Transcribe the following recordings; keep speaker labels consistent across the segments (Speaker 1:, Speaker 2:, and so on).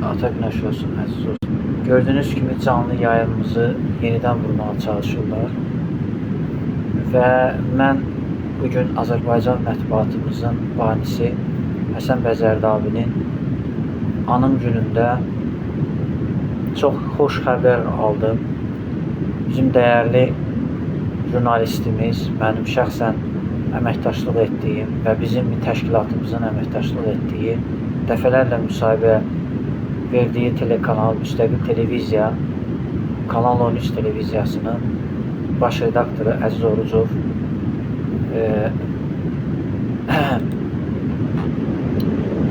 Speaker 1: Ata günəş olsun, əziz olsun. Gördüğünüz kimi canlı yayımımızı yenidən vurmağa çalışırlar. Və mən bugün Azərbaycan mətbuatımızın banisi Həsən Bəzərdabinin anım günündə çox xoş xəbər aldım. Bizim dəyərli jurnalistimiz, mənim şəxsən əməkdaşlıq etdiyim və bizim təşkilatımızın əməkdaşlıq etdiyi, dəfələrlə müsahibə verdiyi telekanal, müstəqil televiziya, Kanal 13 televiziyasının baş redaktoru Əziz Orucov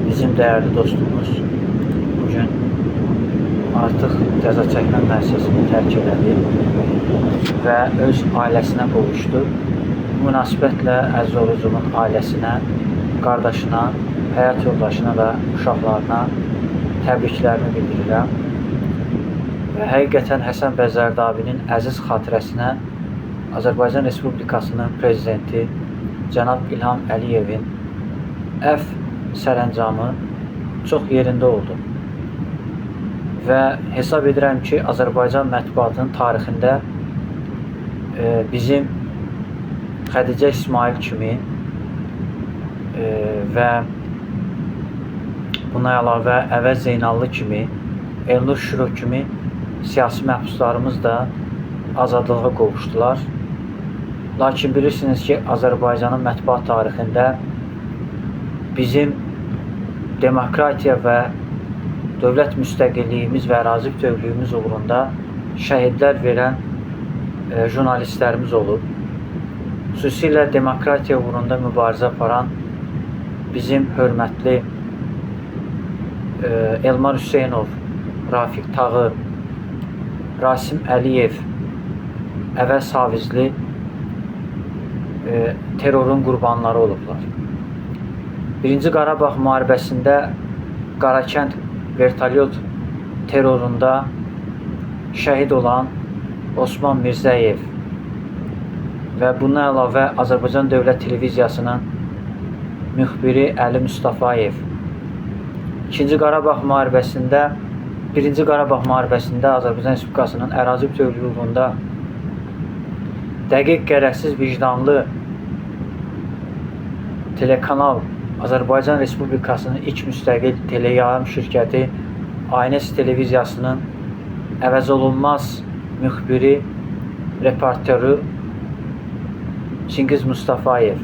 Speaker 1: bizim dəyərli dostumuz bugün artıq cəza çəkmə müəssisəsini tərk elədi və öz ailəsinə qovuşdu. Bu münasibətlə Əziz Orucovun ailəsinə, qardaşına, həyat yoldaşına və uşaqlarına təbriklərimi bildirirəm. Və həqiqətən Həsən Bəzərdabinin əziz xatirəsinə Azərbaycan Respublikasının prezidenti cənab İlham Əliyevin əfv sərəncamı çox yerində oldu. Və hesab edirəm ki, Azərbaycan mətbuatının tarixində bizim Xədicə İsmail kimi və buna əlavə Əvəz Zeynallı kimi, Elnur Şuro kimi siyasi məhbuslarımız da azadlığa qovuşdular. Lakin bilirsiniz ki, Azərbaycanın mətbuat tarixində bizim demokratiya və dövlət müstəqilliyimiz və ərazi bütövlüyümüz uğrunda şəhidlər verən jurnalistlərimiz olub. Xüsusilə demokratiya uğrunda mübarizə aparan bizim hörmətli Elmar Hüseynov, Rafiq Tağı, Rasim Əliyev, Əvəz Savizli terrorun qurbanları olublar. 1-ci Qarabağ müharibəsində Qarakənd vertolyot terrorunda şəhid olan Osman Mirzəyev və buna əlavə Azərbaycan Dövlət Televiziyasının müxbiri Əli Mustafayev, 2-ci Qarabağ müharibəsində, 1-ci Qarabağ müharibəsində Azərbaycan Respublikasının ərazi bütövlüyü uğrunda dəqiq, gərəksiz, vicdanlı telekanal Azərbaycan Respublikasının ilk müstəqil teleyayım şirkəti ANS televiziyasının əvəzolunmaz müxbiri, reportörü Çingiz Mustafayev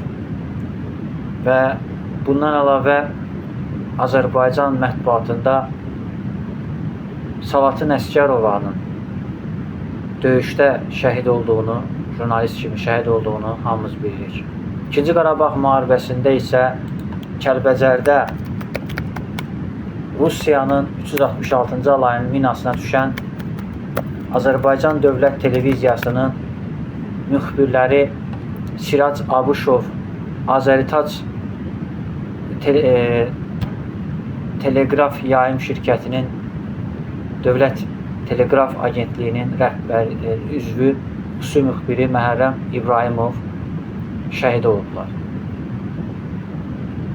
Speaker 1: və bundan əlavə Azərbaycan mətbuatında Salatın Əsgərovanın döyüşdə şəhid olduğunu, jurnalist kimi şəhid olduğunu hamımız bilirik. 2-ci Qarabağ müharibəsində isə Kəlbəcərdə Rusiyanın 366-cı alayının minasına düşən Azərbaycan Dövlət Televiziyasının müxbirləri Sirac Abuşov, Azəritac Teleqraf Yayım şirkətinin Dövlət Teleqraf Agentliyinin üzvü, xüsusi müxbiri Məhərrəm İbrahimov şəhid olublar.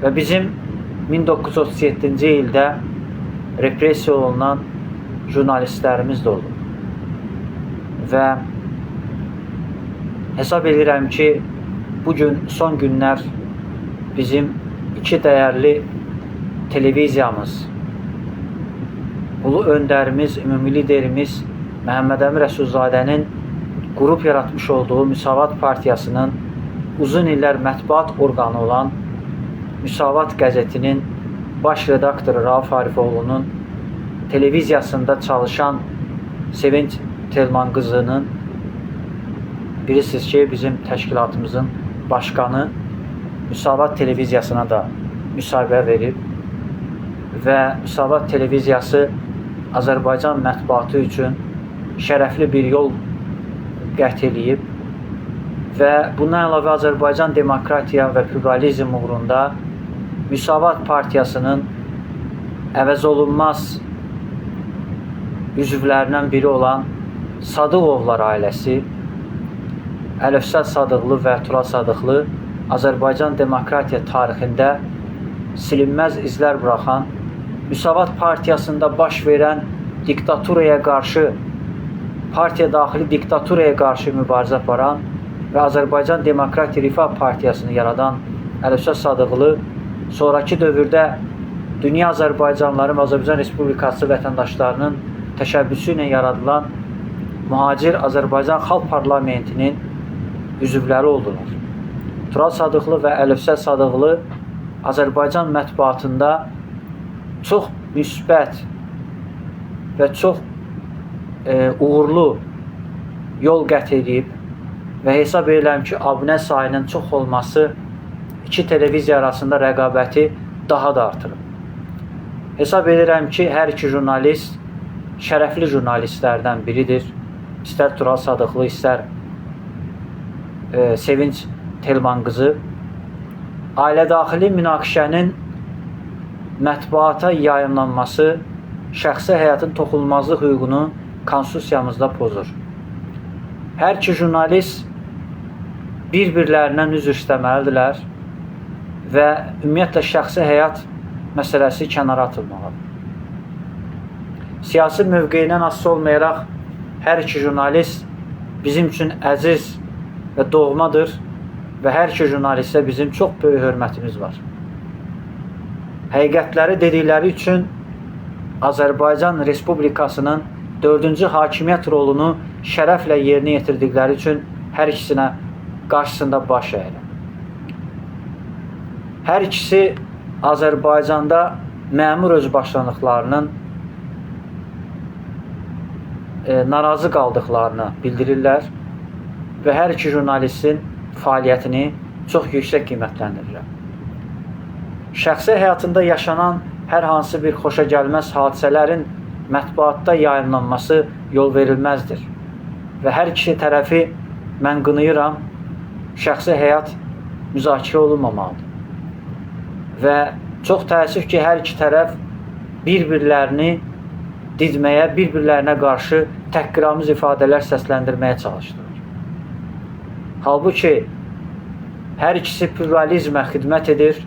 Speaker 1: Və bizim 1937-ci ildə repressiya olunan jurnalistlərimiz də olub. Və hesab edirəm ki, bugün son günlər bizim iki dəyərli televiziyamız, ulu öndərimiz, ümumi liderimiz Məhəmməd Əmin Rəsulzadənin qrup yaratmış olduğu Müsavat Partiyasının uzun illər mətbuat orqanı olan Müsavat qəzetinin baş redaktoru Rauf Arifoğlu'nun televiziyasında çalışan Sevinç Telman qızının, bilirsiniz ki, bizim təşkilatımızın başqanı Müsavat televiziyasına da müsahibə verib və Müsavat televiziyası Azərbaycan mətbuatı üçün şərəfli bir yol qət edib və bundan əlavə Azərbaycan demokratiya və pluralizm uğrunda Müsavat Partiyasının əvəzolunmaz üzvlərindən biri olan Sadıqovlar ailəsi, Əlövsət Sadıqlı və Tural Sadıqlı Azərbaycan demokratiya tarixində silinməz izlər buraxan Müsavat Partiyasında baş verən diktaturaya qarşı, partiya daxili diktaturaya qarşı mübarizə aparan və Azərbaycan Demokratik Rifah Partiyasını yaradan Əlifşah Sadıqlı sonraki dövrdə dünya Azərbaycanlıları və Azərbaycan Respublikası vətəndaşlarının təşəbbüsü ilə yaradılan mühacir Azərbaycan Xalq Parlamentinin üzvləri oldular. Tural Sadıqlı və Əlifşah Sadıqlı Azərbaycan mətbuatında çox müsbət və çox uğurlu yol qət edib və hesab edirəm ki, abunə sayının çox olması iki televiziya arasında rəqabəti daha da artırır. Hesab edirəm ki, hər iki jurnalist şərəfli jurnalistlərdən biridir. İstər Tural Sadıqlı, istər Sevinç Telman qızı. Ailə-daxili münaqişənin mətbuata yayımlanması şəxsi həyatın toxunulmazlıq hüququnu konstitusiyamızda pozur. Hər iki jurnalist bir-birlərindən üzr istəməlidirlər və ümumiyyətlə şəxsi həyat məsələsi kənara atılmalıdır. Siyasi mövqeyindən asılı olmayaraq hər iki jurnalist bizim üçün əziz və doğmadır və hər iki jurnalistə bizim çox böyük hörmətimiz var. Həqiqətləri dedikləri üçün Azərbaycan Respublikasının 4-cü hakimiyyət rolunu şərəflə yerinə yetirdikləri üçün hər ikisinə qarşısında baş əyirəm. Hər ikisi Azərbaycanda məmur özbaşlanıqlarının narazı qaldıqlarını bildirirlər və hər iki jurnalistin fəaliyyətini çox yüksək qiymətləndirirlər. Şəxsi həyatında yaşanan hər hansı bir xoşagəlməz hadisələrin mətbuatda yayımlanması yol verilməzdir və hər iki tərəfi mən qınayıram, şəxsi həyat müzakirə olunmamalıdır və çox təəssüf ki, hər iki tərəf bir-birlərini didməyə, bir-birlərinə qarşı təhqiramiz ifadələr səsləndirməyə çalışdırır. Halbuki hər ikisi pluralizmə xidmət edir,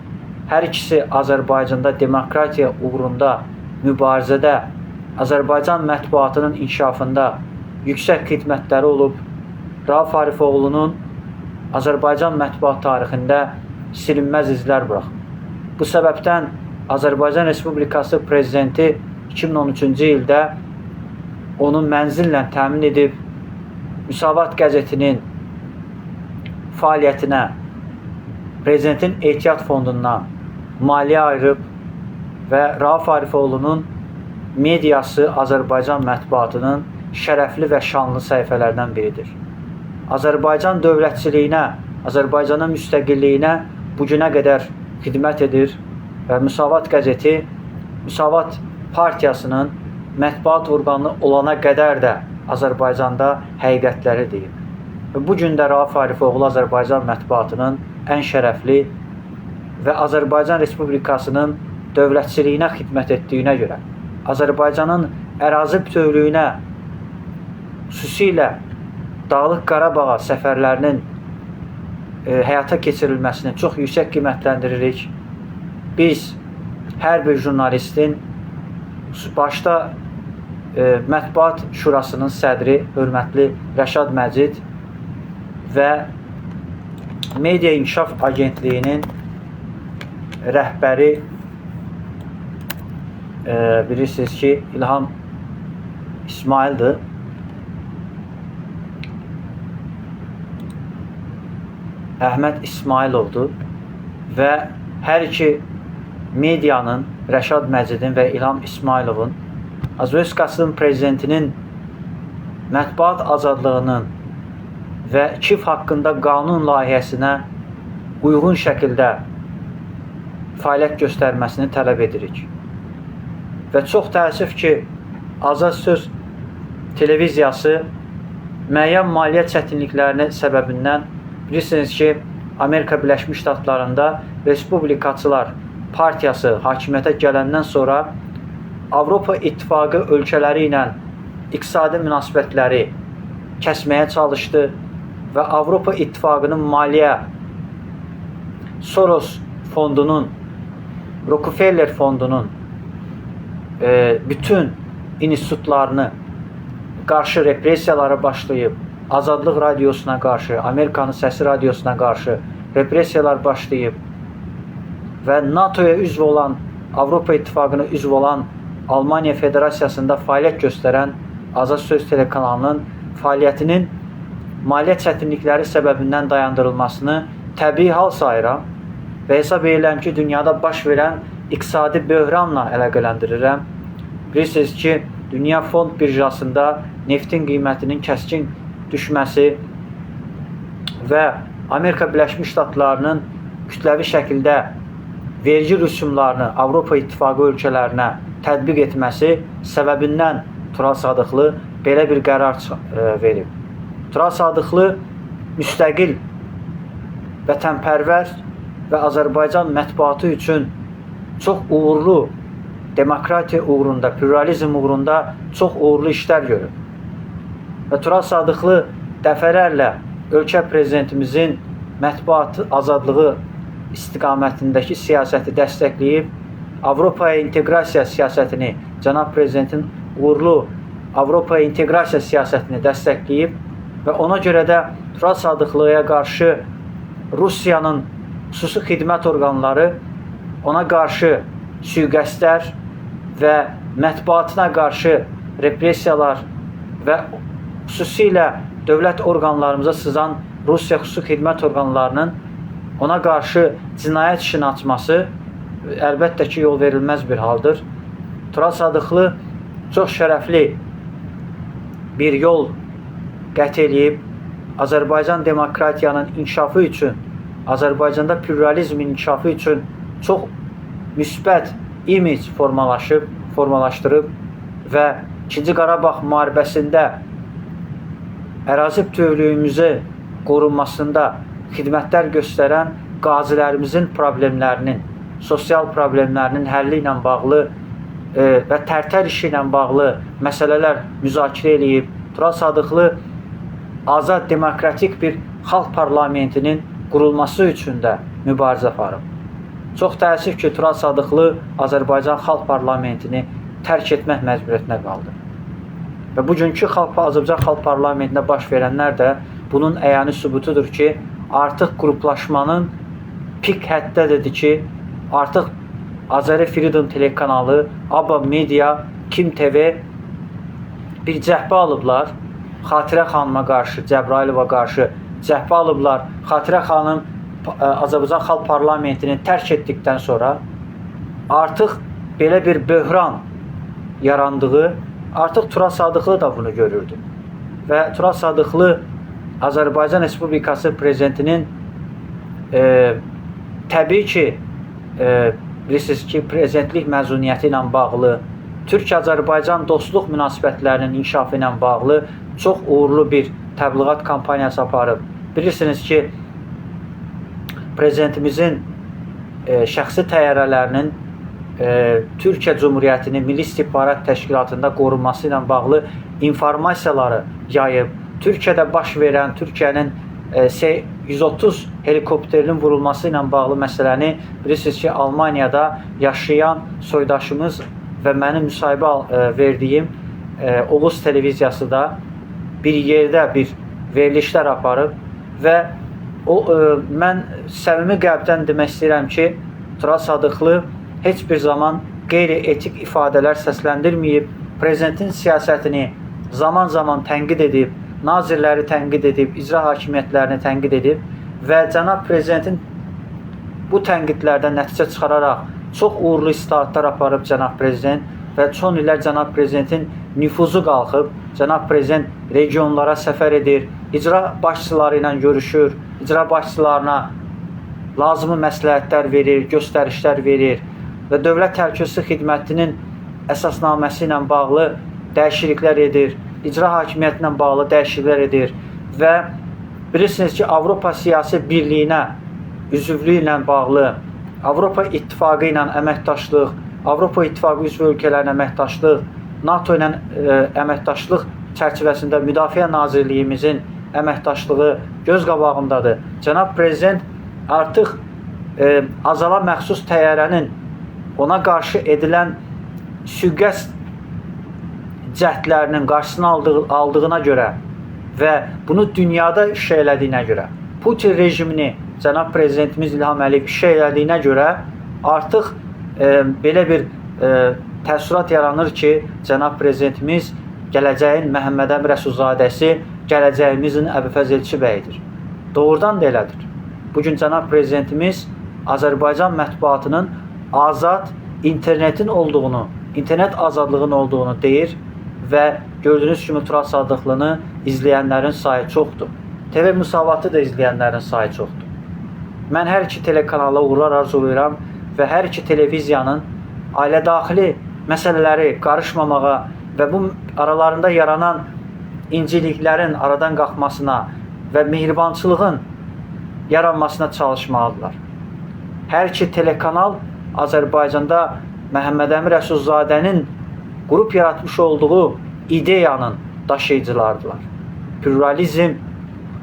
Speaker 1: hər ikisi Azərbaycanda demokratiya uğrunda mübarizədə, Azərbaycan mətbuatının inkişafında yüksək xidmətləri olub, Rauf Arifoğlunun Azərbaycan mətbuat tarixində silinməz izlər buraxıb. Bu səbəbdən Azərbaycan Respublikası Prezidenti 2013-cü ildə onu mənzillə təmin edib, Müsavat qəzetinin fəaliyyətinə Prezidentin Ehtiyat Fondundan maliyyə ayırıb və Rauf Arifoğlunun mediası Azərbaycan mətbuatının şərəfli və şanlı səhifələrdən biridir. Azərbaycan dövlətçiliyinə, Azərbaycanın müstəqilliyinə bugünə qədər xidmət edir və Müsavat qəzeti Müsavat Partiyasının mətbuat orqanı olana qədər də Azərbaycanda həqiqətləri deyib. Və bu gün də Rauf Arifoğlu Azərbaycan mətbuatının ən şərəfli və Azərbaycan Respublikasının dövlətçiliyinə xidmət etdiyinə görə, Azərbaycanın ərazi bütövlüyünə, xüsusilə Dağlıq Qarabağa səfərlərinin həyata keçirilməsini çox yüksək qiymətləndiririk. Biz hər bir jurnalistin başda Mətbuat Şurasının sədri hörmətli Rəşad Məcid və Media İnkişaf Agentliyinin rəhbəri bilirsiniz ki, İlham İsmaildir. Əhməd İsmailovdur və hər iki medianın, Rəşad Məcidin və İlham İsmailovun Azərbaycan Prezidentinin mətbuat azadlığının və KİF haqqında qanun layihəsinə uyğun şəkildə fəaliyyət göstərməsini tələb edirik. Və çox təəssüf ki, Azad Söz televiziyası müəyyən maliyyə çətinliklərini səbəbindən bilirsiniz ki, Amerika Birləşmiş Ştatlarında Respublikaçılar Partiyası hakimiyyətə gələndən sonra Avropa İttifaqı ölkələri ilə iqtisadi münasibətləri kəsməyə çalışdı və Avropa İttifaqının maliyyə Soros fondunun, Rockefeller fondunun bütün institutlarını qarşı repressiyalara başlayıb, Azadlıq Radiosuna qarşı, Amerikanın Səsi Radiosuna qarşı repressiyalar başlayıb və NATO-ya üzv olan, Avropa İttifaqına üzv olan Almaniya Federasiyasında fəaliyyət göstərən Azad Söz telekanalının fəaliyyətinin maliyyə çətinlikləri səbəbindən dayandırılmasını təbii hal sayıram və hesab edirəm ki, dünyada baş verən iqtisadi böhranla əlaqələndirirəm. Bilirsiniz ki, Dünya Fond birjasında neftin qiymətinin kəskin düşməsi və Amerika Birləşmiş Ştatlarının kütləvi şəkildə vergi rüsumlarını Avropa İttifaqı ölkələrinə tətbiq etməsi səbəbindən Tural Sadıqlı belə bir qərar verib. Tural Sadıqlı müstəqil, vətənpərvər və Azərbaycan mətbuatı üçün çox uğurlu, demokratiya uğrunda, pluralizm uğrunda çox uğurlu işlər görüb. Və Tural Sadıqlı dəfələrlə ölkə prezidentimizin mətbuat azadlığı istiqamətindəki siyasəti dəstəkləyib, Avropaya inteqrasiya siyasətini, cənab prezidentin uğurlu Avropaya inteqrasiya siyasətini dəstəkləyib və ona görə də Tural Sadıqlıya qarşı Rusiyanın xüsusi xidmət orqanları ona qarşı sui-qəsdlər və mətbuatına qarşı repressiyalar və xüsusilə dövlət orqanlarımıza sızan Rusiya xüsusi xidmət orqanlarının ona qarşı cinayət işini açması əlbəttə ki, yol verilməz bir haldır. Tural Sadıqlı çox şərəfli bir yol qət eləyib, Azərbaycan demokratiyanın inkişafı üçün, Azərbaycanda pluralizmin inkişafı üçün çox müsbət image formalaşdırıb və 2-ci Qarabağ müharibəsində ərazi bütövlüyümüzü qorunmasında xidmətlər göstərən qazilərimizin problemlərinin, sosial problemlərinin həlli ilə bağlı və Tərtər işi ilə bağlı məsələlər müzakirə eləyib. Tural Sadıqlı azad, demokratik bir xalq parlamentinin qurulması üçün də mübarizə aparıb. Çox təəssüf ki, Tural Sadıqlı Azərbaycan xalq parlamentini tərk etmək məcburiyyətinə qaldı. Və bugünkü Azərbaycan xalq parlamentində baş verənlər də bunun əyani sübutudur ki, artıq qruplaşmanın pik həddədir ki, artıq Azəri Freedom telekanalı, ABBA Media, Kim TV bir cəhbə alıblar. Xatirə xanıma qarşı, Cəbrayilova qarşı cəhbə alıblar. Xatirə xanım Azərbaycan xalq parlamentini tərk etdikdən sonra artıq belə bir böhran yarandığı, artıq Tural Sadıqlı da bunu görürdü. Və Tural Sadıqlı Azərbaycan Respublikası prezidentinin təbii ki, bilirsiniz ki, prezidentlik məzuniyyəti ilə bağlı, Türk-Azərbaycan dostluq münasibətlərinin inkişafı ilə bağlı çox uğurlu bir təbliğat kampaniyası aparıb. Bilirsiniz ki, prezidentimizin şəxsi təyyarələrinin Türkiyə Cumhuriyyətinin Milli İstihbarat Təşkilatında qorunması ilə bağlı informasiyaları yayıb. Türkiyədə baş verən, Türkiyənin S-130 helikopterinin vurulması ilə bağlı məsələni bilirsiniz ki, Almaniyada yaşayan soydaşımız və mənim müsahibə verdiyim Oğuz televiziyası da bir yerdə bir verilişlər aparıb və mən səmimi qəlbdən demək istəyirəm ki, Tural Sadıqlı heç bir zaman qeyri-etik ifadələr səsləndirməyib, prezidentin siyasətini zaman-zaman tənqid edib, nazirləri tənqid edib, icra hakimiyyətlərini tənqid edib və cənab prezidentin bu tənqidlərdən nəticə çıxararaq çox uğurlu islahatlar aparıb cənab prezident və son illər cənab prezidentin nüfuzu qalxıb, cənab prezident regionlara səfər edir, icra başçıları ilə görüşür, icra başçılarına lazımi məsləhətlər verir, göstərişlər verir və Dövlət Təhlükəsizlik Xidmətinin əsasnaməsi ilə bağlı dəyişikliklər edir, icra hakimiyyəti ilə bağlı dəyişikliklər edir və bilirsiniz ki, Avropa siyasi birliyinə üzvlüyü ilə bağlı, Avropa İttifaqı ilə əməkdaşlıq, Avropa İttifaqı üzv ölkələrin əməkdaşlıq, NATO ilə əməkdaşlıq çərçivəsində Müdafiə Nazirliyimizin əməkdaşlığı göz qabağındadır. Cənab Prezident artıq azala məxsus təyyarənin ona qarşı edilən sui-qəsd cəhdlərinin qarşısını aldığına görə və bunu dünyada işə elədiyinə görə, Putin rejimini cənab prezidentimiz İlham Əliyev işə elədiyinə görə artıq belə bir təəssürat yaranır ki, cənab prezidentimiz gələcəyin Məhəmməd Əmin Rəsulzadəsi, gələcəyimizin Əbülfəz Elçi bəyidir. Doğrudan da elədir. Bugün cənab prezidentimiz Azərbaycan mətbuatının azad internetin olduğunu, internet azadlığının olduğunu deyir və gördüyünüz kimi Tural Sadıqlını izləyənlərin sayı çoxdur. TV Müsavatı da izləyənlərin sayı çoxdur. Mən hər iki telekanala uğurlar arzulayıram və hər iki televiziyanın ailə daxili məsələləri qarışmamağa və bu aralarında yaranan inciliklərin aradan qalxmasına və mehribançılığın yaranmasına çalışmalıdırlar. Hər iki telekanal Azərbaycanda Məhəmməd Əmin Rəsulzadənin qrup yaratmış olduğu ideyanın daşıyıcılardılar. Pluralizm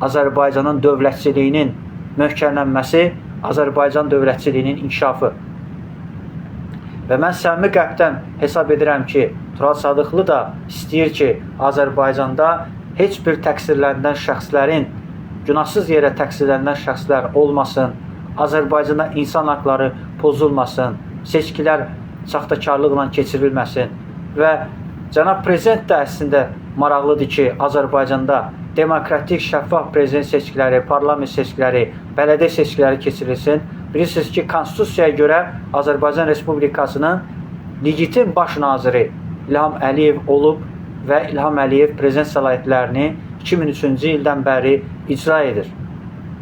Speaker 1: Azərbaycanın dövlətçiliyinin möhkəmlənməsi, Azərbaycan dövlətçiliyinin inkişafı. Və mən səmimi qəlbdən hesab edirəm ki, Tural Sadıqlı da istəyir ki, Azərbaycanda heç bir təqsirlənən şəxslərin, günahsız yerə təqsirlənən şəxslər olmasın, Azərbaycanda insan haqları pozulmasın, seçkilər saxtakarlıqla keçirilməsin və cənab prezident də əslində maraqlıdır ki, Azərbaycanda demokratik, şəffaf prezident seçkiləri, parlament seçkiləri, bələdiyyə seçkiləri keçirilsin. Bilirsiniz ki, Konstitusiyaya görə Azərbaycan Respublikasının legitim baş naziri İlham Əliyev olub və İlham Əliyev prezident səlahiyyətlərini 2003-cü ildən bəri icra edir.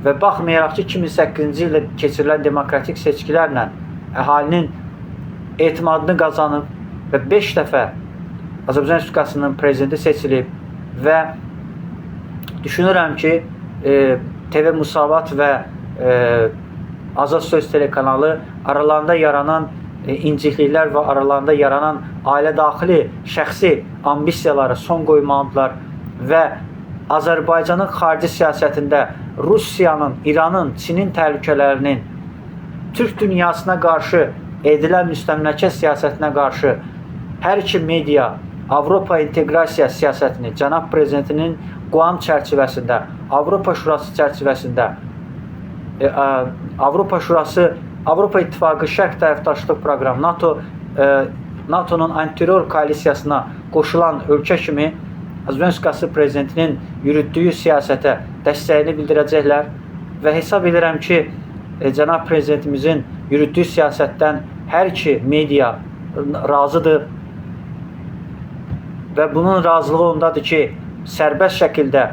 Speaker 1: Və baxmayaraq ki, 2008-ci ildə keçirilən demokratik seçkilərlə əhalinin etimadını qazanıb və 5 dəfə Azərbaycan Respublikasının prezidenti seçilib və düşünürəm ki, TV Müsavat və Azad Söz telekanalı aralarında yaranan incikliklər və aralarında yaranan ailə daxili şəxsi ambisiyaları son qoymalıdırlar və Azərbaycanın xarici siyasətində Rusiyanın, İranın, Çinin təhlükələrinin Türk dünyasına qarşı edilən müstəmləkə siyasətinə qarşı hər iki media Avropa inteqrasiya siyasətini cənab prezidentinin Quam çərçivəsində, Avropa Şurası çərçivəsində, Avropa Şurası, Avropa İttifaqı Şərq tərəfdaşlıq proqramı, NATO-nun antiterror koalisiyasına qoşulan ölkə kimi Azərbaycan Respublikası prezidentinin yürütdüyü siyasətə dəstəyini bildirəcəklər və hesab edirəm ki, cənab prezidentimizin yürütdüyü siyasətdən hər iki media razıdır və bunun razılığı ondadır ki, sərbəst şəkildə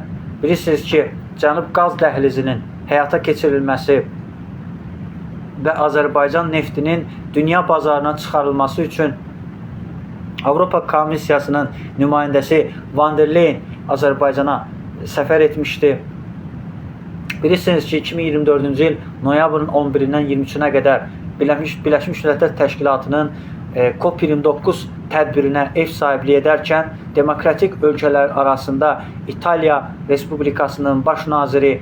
Speaker 1: bilirsiniz ki, Cənub qaz dəhlizinin həyata keçirilməsi və Azərbaycan neftinin dünya bazarına çıxarılması üçün Avropa Komissiyasının nümayəndəsi Van der Leyen Azərbaycana səfər etmişdi. Bilirsiniz ki, 2024-cü il noyabrın 11-dən 23-nə qədər Birləşmiş Millətlər Təşkilatının COP29 tədbirinə ev sahibliyi edərkən demokratik ölkələr arasında İtaliya Respublikasının baş naziri,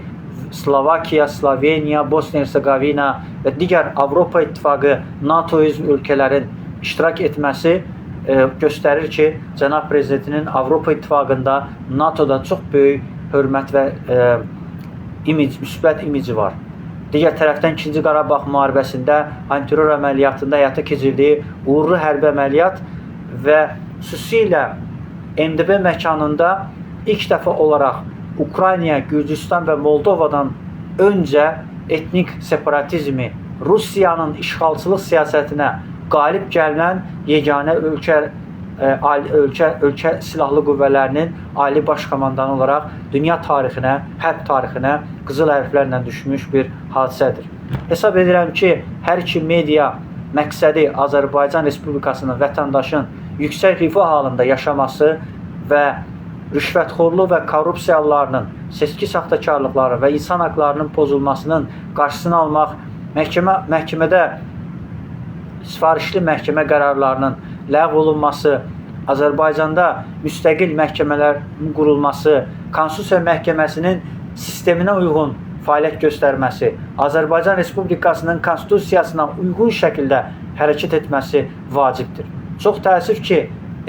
Speaker 1: Slovakiya, Sloveniya, Bosniya-Hersegovina və digər Avropa İttifaqı, NATO üzv ölkələrin iştirak etməsi göstərir ki, cənab prezidentinin Avropa İttifaqında, NATOda çox böyük hörmət və müsbət imici var. Digər tərəfdən 2-ci Qarabağ müharibəsində antiterror əməliyyatında həyata keçirdiyi uğurlu hərbi əməliyyat və xüsusilə MDB məkanında ilk dəfə olaraq Ukrayna, Gürcüstan və Moldovadan öncə etnik separatizmi, Rusiyanın işğalçılıq siyasətinə qalib gələn yeganə ölkə silahlı qüvvələrinin ali baş komandanı olaraq dünya tarixinə, hərb tarixinə qızıl hərflərlə düşmüş bir hadisədir. Hesab edirəm ki, hər iki media məqsədi Azərbaycan Respublikasının vətəndaşın yüksək rifah halında yaşaması və rüşvətxorluq və korrupsiyalarının, seçki saxtakarlıqları və insan haqlarının pozulmasının qarşısını almaq, məhkəmədə sifarişli məhkəmə qərarlarının ləğv olunması, Azərbaycanda müstəqil məhkəmələrin qurulması, Konstitusiya Məhkəməsinin sisteminə uyğun fəaliyyət göstərməsi, Azərbaycan Respublikasının Konstitusiyasına uyğun şəkildə hərəkət etməsi vacibdir. Çox təəssüf ki,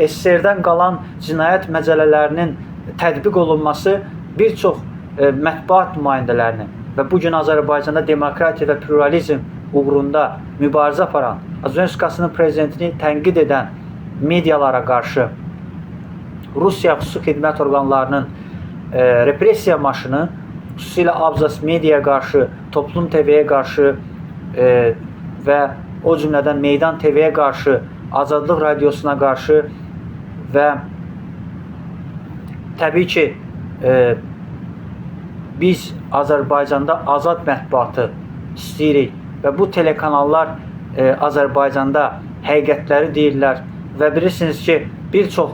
Speaker 1: SSR-dən qalan cinayət məcəllələrinin tətbiq olunması bir çox mətbuat nümayəndələrinin və bugün Azərbaycanda demokratiya və pluralizm uğrunda mübarizə aparan, Azərbaycan Respublikasının prezidentini tənqid edən medialara qarşı Rusiya xüsusi xidmət orqanlarının repressiya maşını, xüsusilə Abzas Mediaya qarşı, Toplum TV-yə qarşı və o cümlədən Meydan TV-yə qarşı, Azadlıq Radiosuna qarşı və təbii ki, biz Azərbaycanda azad mətbuatı istəyirik və bu telekanallar Azərbaycanda həqiqətləri deyirlər və bilirsiniz ki, bir çox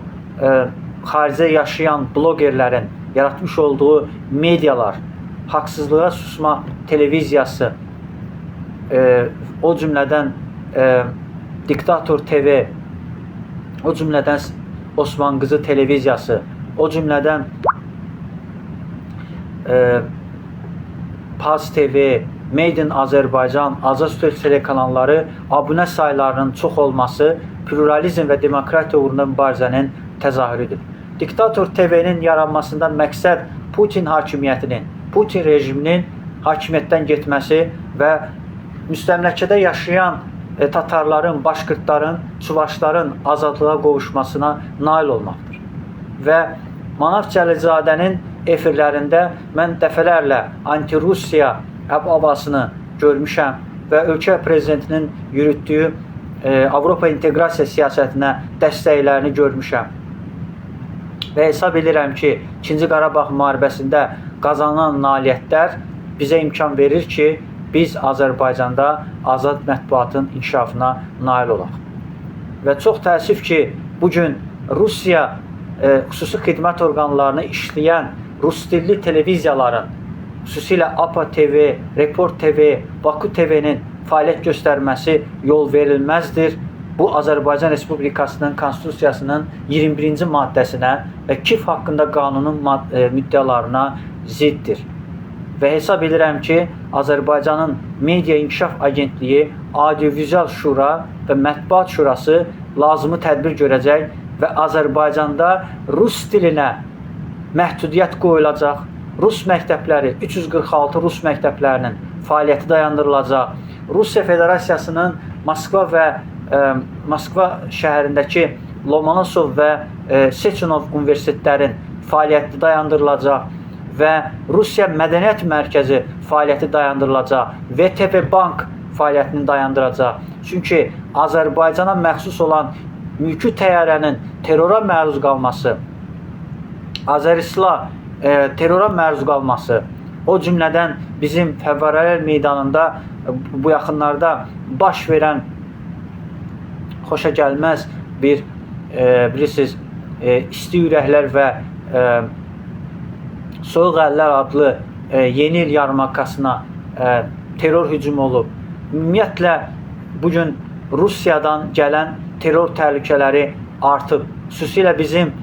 Speaker 1: xaricdə yaşayan blogerlərin yaratmış olduğu medialar, haqsızlığa susma televiziyası, o cümlədən Diktator TV, o cümlədən Osman Qızı televiziyası, o cümlədən Paz TV, Made in Azərbaycan, Azad Söz telekanalları abunə saylarının çox olması pluralizm və demokratiya uğrunda mübarizənin təzahürüdür. Diktator TV-nin yaranmasında məqsəd Putin hakimiyyətinin, Putin rejiminin hakimiyyətdən getməsi və müstəmləkədə yaşayan tatarların, başqırtların, çuvaşların azadlığa qovuşmasına nail olmaqdır. Və Manaf Cəlilzadənin efirlərində mən dəfələrlə anti-Rusiya əb-abasını görmüşəm və ölkə prezidentinin yürütdüyü Avropa inteqrasiya siyasətinə dəstəklərini görmüşəm. Və hesab edirəm ki, 2-ci Qarabağ müharibəsində qazanan nailiyyətlər bizə imkan verir ki, biz Azərbaycanda azad mətbuatın inkişafına nail olaq. Və çox təəssüf ki, bugün Rusiya xüsusi xidmət orqanlarını işləyən rus dilli televiziyaların, xüsusilə APA TV, Report TV, Baku TV-nin fəaliyyət göstərməsi yol verilməzdir. Bu, Azərbaycan Respublikasının Konstitusiyasının 21-ci maddəsinə və KİF haqqında qanunun müddəalarına ziddir. Və hesab edirəm ki, Azərbaycanın Media İnkişaf Agentliyi, Audiovizual Şura və Mətbuat Şurası lazımı tədbir görəcək və Azərbaycanda rus dilinə məhdudiyyət qoyulacaq. Rus məktəbləri, 346 rus məktəblərinin fəaliyyəti dayandırılacaq. Rusiya Federasiyasının Moskva şəhərindəki Lomonosov və Sechenov universitetlərin fəaliyyəti dayandırılacaq və Rusiya Mədəniyyət Mərkəzi fəaliyyəti dayandırılacaq. VTB Bank fəaliyyətini dayandıracaq. Çünki Azərbaycana məxsus olan mülki təyyarənin terrora məruz qalması, Azərisla terrora məruz qalması, o cümlədən bizim Fəvvarələr meydanında bu yaxınlarda baş verən xoşa gəlməz bir bilirsiniz, isti ürəklər və soyuq əllər adlı yeni il yarmarkasına terror hücumu olub. Ümumiyyətlə, bugün Rusiyadan gələn terror təhlükələri artıb. Xüsusilə bizim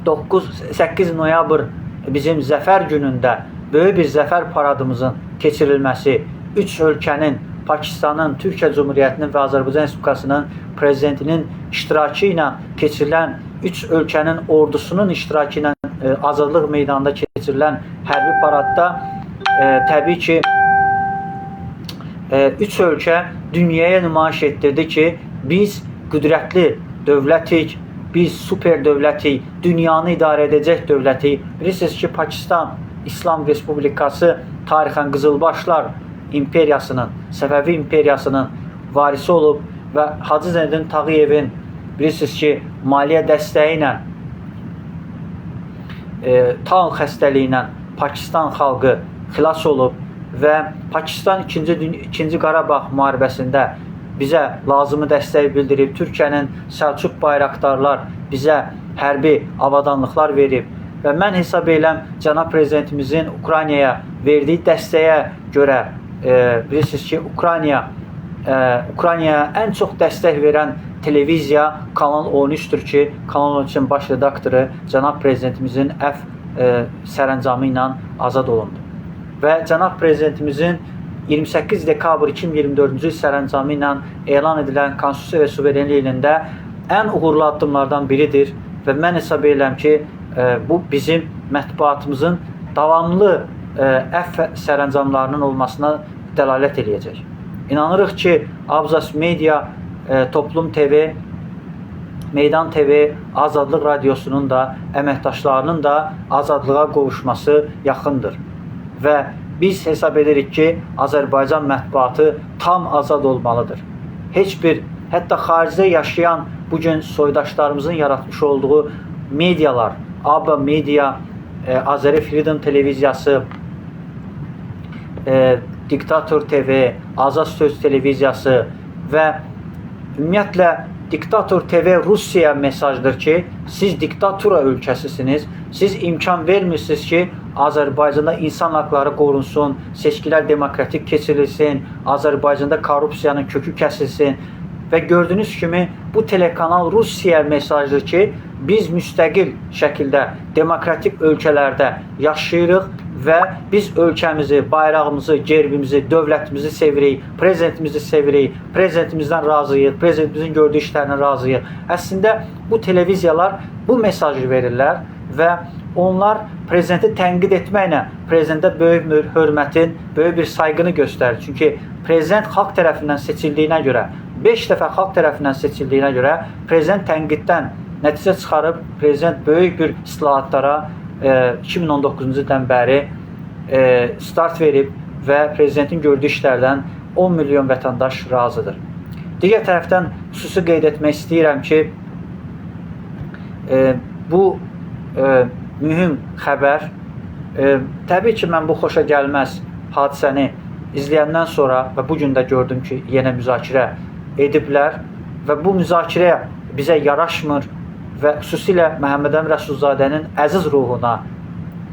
Speaker 1: 8 noyabr bizim zəfər günündə böyük bir zəfər paradımızın keçirilməsi, 3 ölkənin, Pakistanın, Türkiyə Cumhuriyyətinin və Azərbaycan Respublikasının prezidentinin iştirakı ilə keçirilən, 3 ölkənin ordusunun iştirakı ilə Azadlıq meydanında keçirilən hərbi paradda təbii ki 3 ölkə dünyaya nümayiş etdirdi ki, biz qüdrətli dövlətik, biz super dövlətik, dünyanı idarə edəcək dövlətik. Bilirsiniz ki, Pakistan İslam Respublikası tarixən Qızılbaşlar imperiyasının, Səfəvi imperiyasının varisi olub və Hacı Zeynəddin Tağıyevin bilirsiniz ki, maliyyə dəstəyi ilə Taun xəstəliyi ilə Pakistan xalqı xilas olub və Pakistan 2-ci Qarabağ müharibəsində bizə lazımı dəstək bildirib. Türkiyənin Səlcuq bayraqdarlar bizə hərbi avadanlıqlar verib və mən hesab edirəm cənab prezidentimizin Ukraynaya verdiyi dəstəyə görə bilirsiniz ki, Ukraynaya ən çox dəstək verən televiziya Kanal 13-dür ki, Kanal 13-ün baş redaktoru cənab prezidentimizin sərəncamı ilə azad olundu. Və cənab prezidentimizin 28 dekabr 2024-cü il sərəncamı ilə elan edilən konstitusiya və suverenlik ilində ən uğurlu addımlardan biridir və mən hesab edirəm ki, bu bizim mətbuatımızın davamlı əfv sərəncamlarının olmasına dəlalət eləyəcək. İnanırıq ki, Abzas Media, Toplum TV, Meydan TV, Azadlıq Radiosunun da, əməkdaşlarının da azadlığa qovuşması yaxındır. Və biz hesab edirik ki, Azərbaycan mətbuatı tam azad olmalıdır. Heç bir, hətta xaricdə yaşayan bugün soydaşlarımızın yaratmış olduğu medialar, ABA Media, Azeri Freedom Televiziyası, Diktator TV, Azad Söz Televiziyası və ümumiyyətlə Diktator TV Rusiyaya mesajdır ki, siz diktatura ölkəsisiniz, siz imkan vermirsiniz ki, Azərbaycanda insan haqları qorunsun, seçkilər demokratik keçirilsin, Azərbaycanda korrupsiyanın kökü kəsilsin və gördüyünüz kimi bu telekanal Rusiyaya mesajdır ki, biz müstəqil şəkildə demokratik ölkələrdə yaşayırıq və biz ölkəmizi, bayrağımızı, gerbimizi, dövlətimizi sevirik, prezidentimizi sevirik, prezidentimizdən razıyıq, prezidentimizin gördüyü işlərindən razıyıq. Əslində bu televiziyalar bu mesajı verirlər və onlar prezidenti tənqid etməklə prezidentə böyük bir hörmətin, böyük bir sayğını göstərir. Çünki prezident xalq tərəfindən seçildiyinə görə, 5 dəfə xalq tərəfindən seçildiyinə görə prezident tənqiddən nəticə çıxarıb, prezident böyük bir islahatlara 2019-cu ildən bəri start verib və prezidentin gördüyü işlərdən 10 milyon vətəndaş razıdır. Digər tərəfdən xüsusi qeyd etmək istəyirəm ki, bu mühüm xəbər, təbii ki, mən bu xoşa gəlməz hadisəni izləyəndən sonra və bugün də gördüm ki, yenə müzakirə ediblər və bu müzakirəyə bizə yaraşmır və xüsusilə Məhəmməd Əmin Rəsulzadənin əziz ruhuna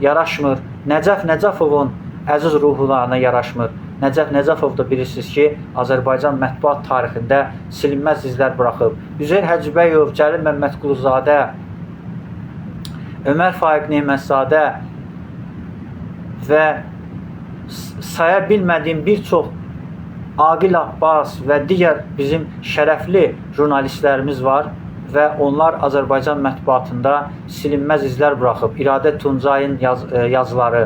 Speaker 1: yaraşmır. Nəcəf Nəcəfovun əziz ruhuna yaraşmır. Nəcəf Nəcəfov da bilirsiniz ki, Azərbaycan mətbuat tarixində silinməz izlər buraxıb. Üzeyir Həcibəyov, Cəlil Məmmədquluzadə, Ömər Faiq Nemətzadə və saya bilmədiyim bir çox Aqil Abbas və digər bizim şərəfli jurnalistlərimiz var və onlar Azərbaycan mətbuatında silinməz izlər buraxıb. İradə Tuncayın yazıları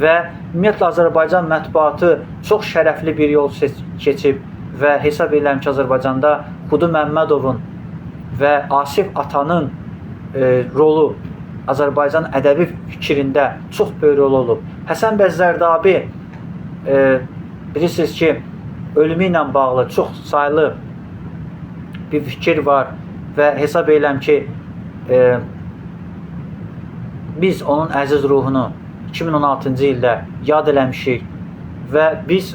Speaker 1: və ümumiyyətlə Azərbaycan mətbuatı çox şərəfli bir yol keçib və hesab edirəm ki, Azərbaycanda Xudu Məmmədovun və Asif Atanın rolu Azərbaycan ədəbi fikrində çox böyük rol olub. Həsən bəy Zərdabi, bilirsiniz ki, ölümü ilə bağlı çox saylı bir fikir var və hesab edirəm ki, biz onun əziz ruhunu 2016-cı ildə yad eləmişik və biz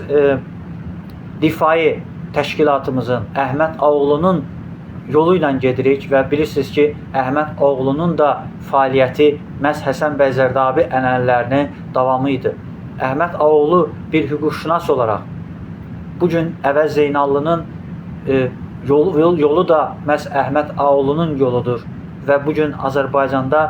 Speaker 1: difai təşkilatımızın Əhməd Ağoğlunun yolu ilə gedirik və bilirsiniz ki, Əhməd Ağoğlunun da fəaliyyəti məhz Həsən bəy Zərdabi ənənələrinin davamı idi. Əhməd Ağoğlu bir hüquqşünas olaraq bugün Əvəz Zeynallının yolu da məhz Əhməd Ağoğlunun yoludur və bugün Azərbaycanda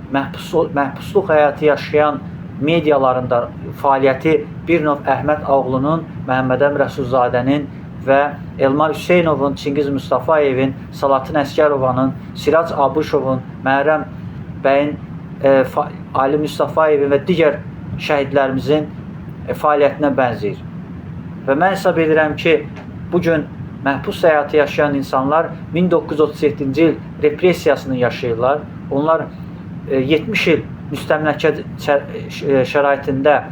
Speaker 1: məhbusluq həyatı yaşayan medialarında fəaliyyəti bir növ Əhməd Ağoğlunun, Məhəmməd Əmin Rəsulzadənin və Elmar Hüseyinovun, Çingiz Mustafayevin, Salatin Əsgərovanın, Sirac Abuşovun, Məhrəm bəyin, Ali Mustafayevin və digər şəhidlərimizin fəaliyyətinə bənzəyir. Və mən hesab edirəm ki, bugün məhbus həyatı yaşayan insanlar 1937-ci il repressiyasını yaşayırlar. Onlar 70 il müstəmləkə şəraitində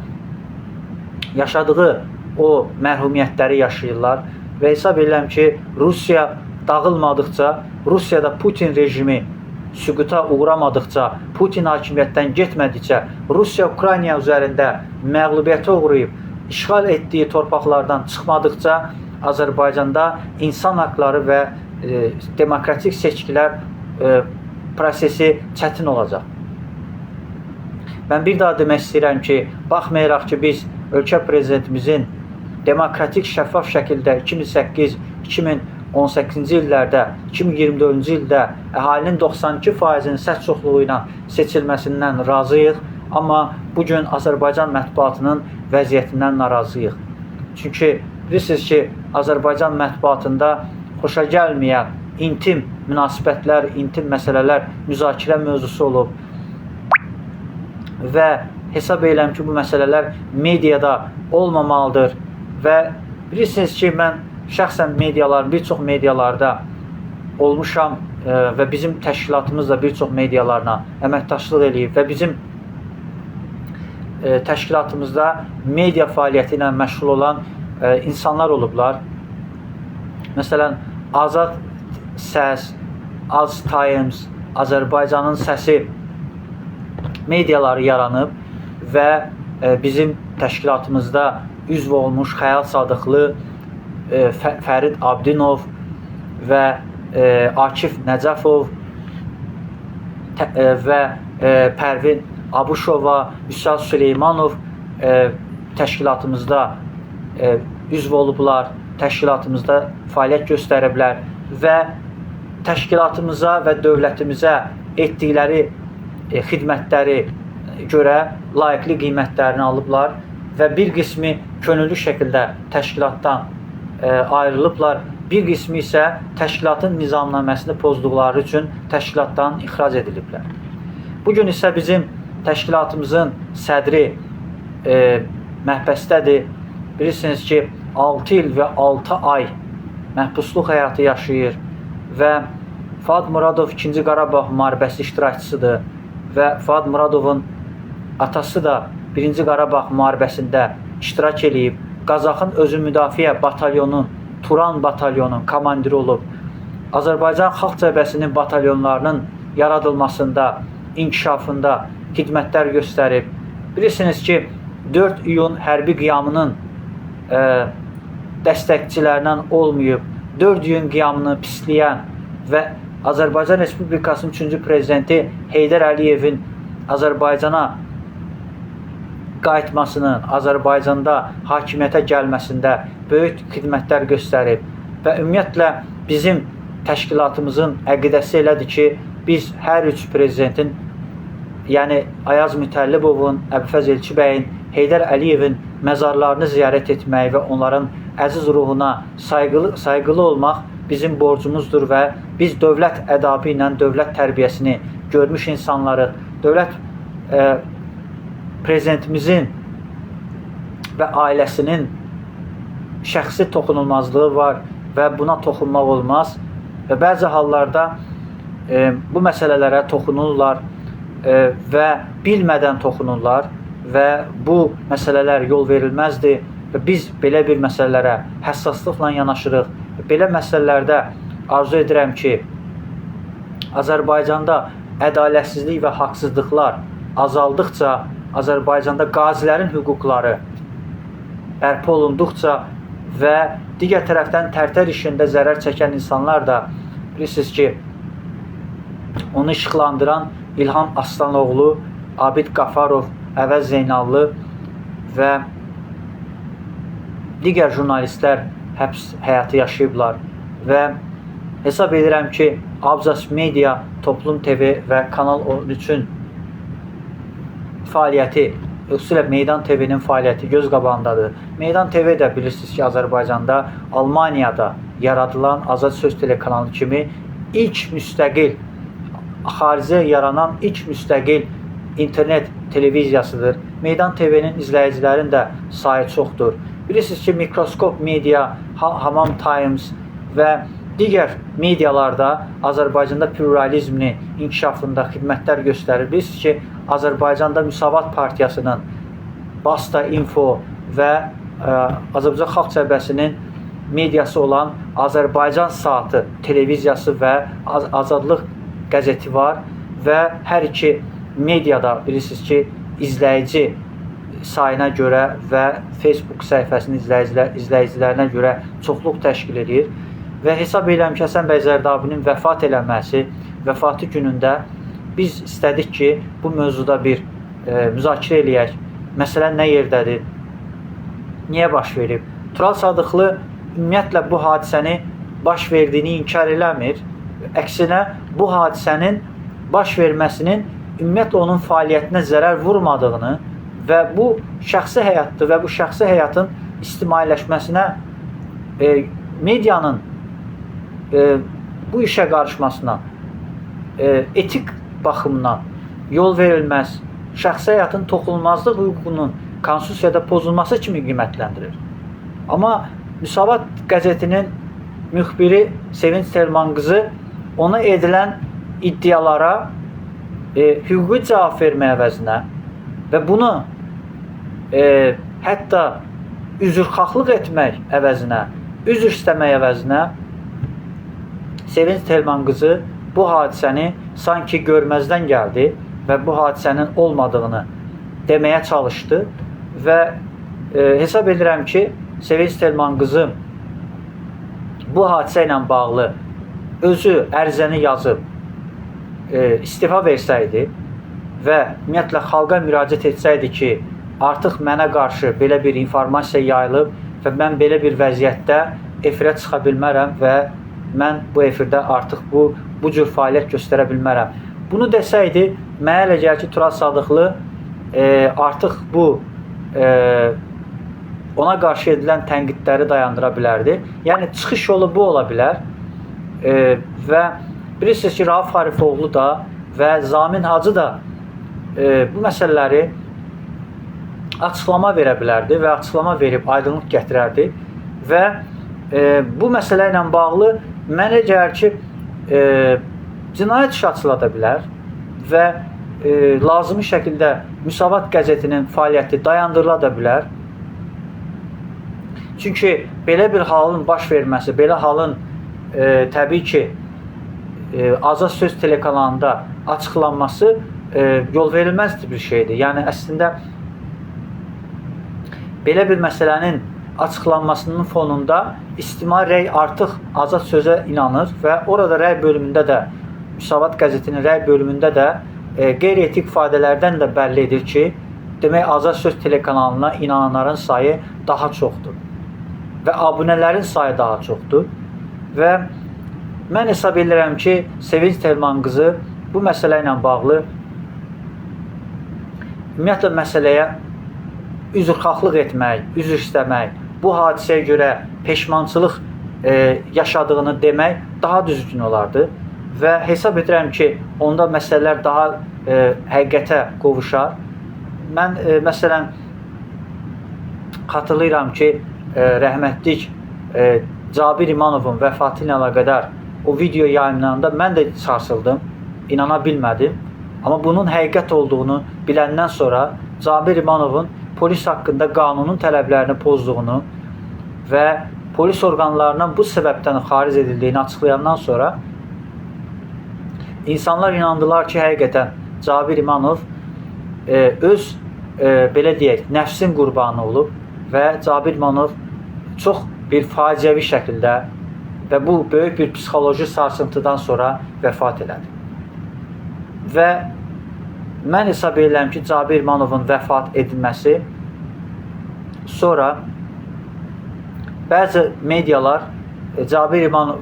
Speaker 1: yaşadığı o mərhumiyyətləri yaşayırlar və hesab edirəm ki, Rusiya dağılmadıqca, Rusiyada Putin rejimi süquta uğramadıqca, Putin hakimiyyətdən getmədikcə, Rusiya Ukrayna üzərində məğlubiyyətə uğrayıb, işğal etdiyi torpaqlardan çıxmadıqca Azərbaycanda insan haqları və demokratik seçkilər prosesi çətin olacaq. Mən bir daha demək istəyirəm ki, baxmayaraq ki, biz ölkə prezidentimizin demokratik, şəffaf şəkildə 2008-2018-ci illərdə, 2024-cü ildə əhalinin 92%-nin səs çoxluğu ilə seçilməsindən razıyıq. Amma bugün Azərbaycan mətbuatının vəziyyətindən narazıyıq. Çünki bilirsiniz ki, Azərbaycan mətbuatında xoşa gəlməyən intim münasibətlər, intim məsələlər müzakirə mövzusu olub və hesab edirəm ki, bu məsələlər mediada olmamalıdır və bilirsiniz ki, mən şəxsən bir çox medialarda olmuşam və bizim təşkilatımız da bir çox medialarına əməkdaşlıq eləyib və bizim təşkilatımızda media fəaliyyəti ilə məşğul olan insanlar olublar. Məsələn, Azad Səs, Az Times, Azərbaycanın Səsi mediaları yaranıb və bizim təşkilatımızda üzv olmuş Xəyal Sadıqlı, Fərid Abdinov və Akif Nəcəfov və Pərvin Abuşova, Vüsal Süleymanov təşkilatımızda üzv olublar, təşkilatımızda fəaliyyət göstəriblər və təşkilatımıza və dövlətimizə etdikləri xidmətləri görə layiqli qiymətlərini alıblar və bir qismi könüllü şəkildə təşkilatdan ayrılıblar, bir qismi isə təşkilatın nizamnaməsini pozduqları üçün təşkilatdan ixrac ediliblər. Bugün isə bizim təşkilatımızın sədri məhbəsdədir. Bilirsiniz ki, 6 il və 6 ay məhbusluq həyatı yaşayır və Fuad Muradov 2-ci Qarabağ müharibəsi iştirakçısıdır və Fuad Muradovun atası da 1-ci Qarabağ müharibəsində iştirak eləyib. Qazaxın özü müdafiə batalyonu, Turan batalyonunun komandiri olub. Azərbaycan Xalq Cəbhəsinin batalyonlarının yaradılmasında, inkişafında xidmətlər göstərib. Bilirsiniz ki, 4 iyun hərbi qiyamının dəstəkçilərindən olmayıb, 4 iyun qiyamını pisləyən və Azərbaycan Respublikasının 3-cü prezidenti Heydər Əliyevin Azərbaycana qayıtmasının, Azərbaycanda hakimiyyətə gəlməsində böyük xidmətlər göstərib və ümumiyyətlə bizim təşkilatımızın əqidəsi elədir ki, biz hər üç prezidentin, yəni Ayaz Mütəllibovun, Əbülfəz Elçibəyin, Heydər Əliyevin məzarlarını ziyarət etmək və onların əziz ruhuna sayğılı olmaq bizim borcumuzdur və biz dövlət ədabı ilə dövlət tərbiyəsini görmüş insanları, dövlət prezidentimizin və ailəsinin şəxsi toxunulmazlığı var və buna toxunmaq olmaz və bəzi hallarda bu məsələlərə toxunurlar və bilmədən toxunurlar və bu məsələlər yol verilməzdir və biz belə bir məsələlərə həssaslıqla yanaşırıq. Belə məsələlərdə arzu edirəm ki, Azərbaycanda ədalətsizlik və haqsızlıqlar azaldıqca, Azərbaycanda qazilərin hüquqları bərpa olunduqca və digər tərəfdən tərtər işində zərər çəkən insanlar da bilirsiniz ki, onu işıqlandıran İlham Aslanoğlu, Abid Qafarov, Əvəz Zeynallı və digər jurnalistlər həbs həyatı yaşayıblar və hesab edirəm ki, Abzas Media, Toplum TV və Kanal 13-ün fəaliyyəti, xüsusilə Meydan TV-nin fəaliyyəti göz qabağındadır. Meydan TV də bilirsiniz ki, Azərbaycanda, Almaniyada yaradılan Azad Söz telekanalı kimi ilk müstəqil, xaricə yaranan ilk müstəqil internet televiziyasıdır. Meydan TV-nin izləyicilərin də sayı çoxdur. Bilirsiniz ki, Mikroskop Media, Hamam Times və digər medialarda Azərbaycanda pluralizmini inkişafında xidmətlər göstərir. Bilirsiniz ki, Azərbaycanda Müsavat Partiyasının, Basta Info və Azərbaycan Xalq Cəbhəsinin mediası olan Azərbaycan Saatı televiziyası və Azadlıq qəzeti var və hər iki mediada bilirsiniz ki, izləyici sayına görə və Facebook səhifəsinin izləyicilərinə görə çoxluq təşkil edir və hesab edirəm ki, Həsən bəy Zərdabinin vəfat eləməsi, vəfatı günündə biz istədik ki, bu mövzuda bir müzakirə eləyək. Məsələ nə yerdədir? Niyə baş verib? Tural Sadıqlı ümumiyyətlə bu hadisəni baş verdiyini inkar eləmir. Əksinə, bu hadisənin baş verməsinin ümumiyyətlə onun fəaliyyətinə zərər vurmadığını və bu şəxsi həyatdır və bu şəxsi həyatın ictimailəşməsinə medianın bu işə qarışmasına etik baxımdan yol verilməz, şəxsi həyatın toxunulmazlıq hüququnun konstitusiyada pozulması kimi qiymətləndirir. Amma Müsavat qəzetinin müxbiri Sevinç Telman qızı ona edilən iddialara hüquqi cavab vermək əvəzinə və bunu hətta üzrxahlıq etmək əvəzinə, üzr istəmək əvəzinə Sevinç Telman qızı bu hadisəni sanki görməzdən gəldi və bu hadisənin olmadığını deməyə çalışdı və hesab edirəm ki, Sevinç Telman qızı bu hadisə ilə bağlı özü ərizəni yazıb istifa versəydi və ümumiyyətlə xalqa müraciət etsəydi ki, artıq mənə qarşı belə bir informasiya yayılıb və mən belə bir vəziyyətdə efirə çıxa bilmərəm və mən bu efirdə artıq bu cür fəaliyyət göstərə bilmərəm. Bunu desəydi, mənə elə gəlir ki, Tural Sadıqlı artıq bu ona qarşı edilən tənqidləri dayandıra bilərdi. Yəni, çıxış yolu bu ola bilər və bilirsiniz ki, Rauf Harifoğlu da və Zamin Hacı da bu məsələləri açıqlama verə bilərdi və açıqlama verib aydınlıq gətirərdi və bu məsələ ilə bağlı mənə gəlir ki, cinayət işi açıla da bilər və lazımi şəkildə Müsavat qəzetinin fəaliyyəti dayandırıla da bilər. Çünki belə bir halın baş verməsi, belə halın təbii ki, Azad Söz telekanalında açıqlanması yol verilməz bir şeydir. Yəni, əslində, belə bir məsələnin açıqlanmasının fonunda ictimai rəy artıq Azad Sözə inanır və orada rəy bölümündə də, Müsavat qəzetinin rəy bölümündə də qeyri-etik ifadələrdən də bəlli edir ki, demək, Azad Söz telekanalına inananların sayı daha çoxdur və abunələrin sayı daha çoxdur və mən hesab edirəm ki, Sevinç Telman qızı bu məsələ ilə bağlı ümumiyyətlə məsələyə üzrxahlıq etmək, üzr istəmək, bu hadisəyə görə peşmançılıq yaşadığını demək daha düzgün olardı və hesab edirəm ki, onda məsələlər daha həqiqətə qovuşar. Mən məsələn xatırlayıram ki, rəhmətlik Cabir İmanovun vəfatı ilə əlaqədar o video yayımlananda mən də sarsıldım, inana bilmədim. Amma bunun həqiqət olduğunu biləndən sonra Cabir İmanovun polis haqqında qanunun tələblərini pozduğunu və polis orqanlarından bu səbəbdən xaric edildiyini açıqlayandan sonra insanlar inandılar ki, həqiqətən Cabir İmanov öz, belə deyək, nəfsin qurbanı olub və Cabir İmanov çox bir faciəvi şəkildə və bu böyük bir psixoloji sarsıntıdan sonra vəfat elədi. Və mən hesab edirəm ki, Cabir İmanovun vəfat edilməsi sonra bəzi medialar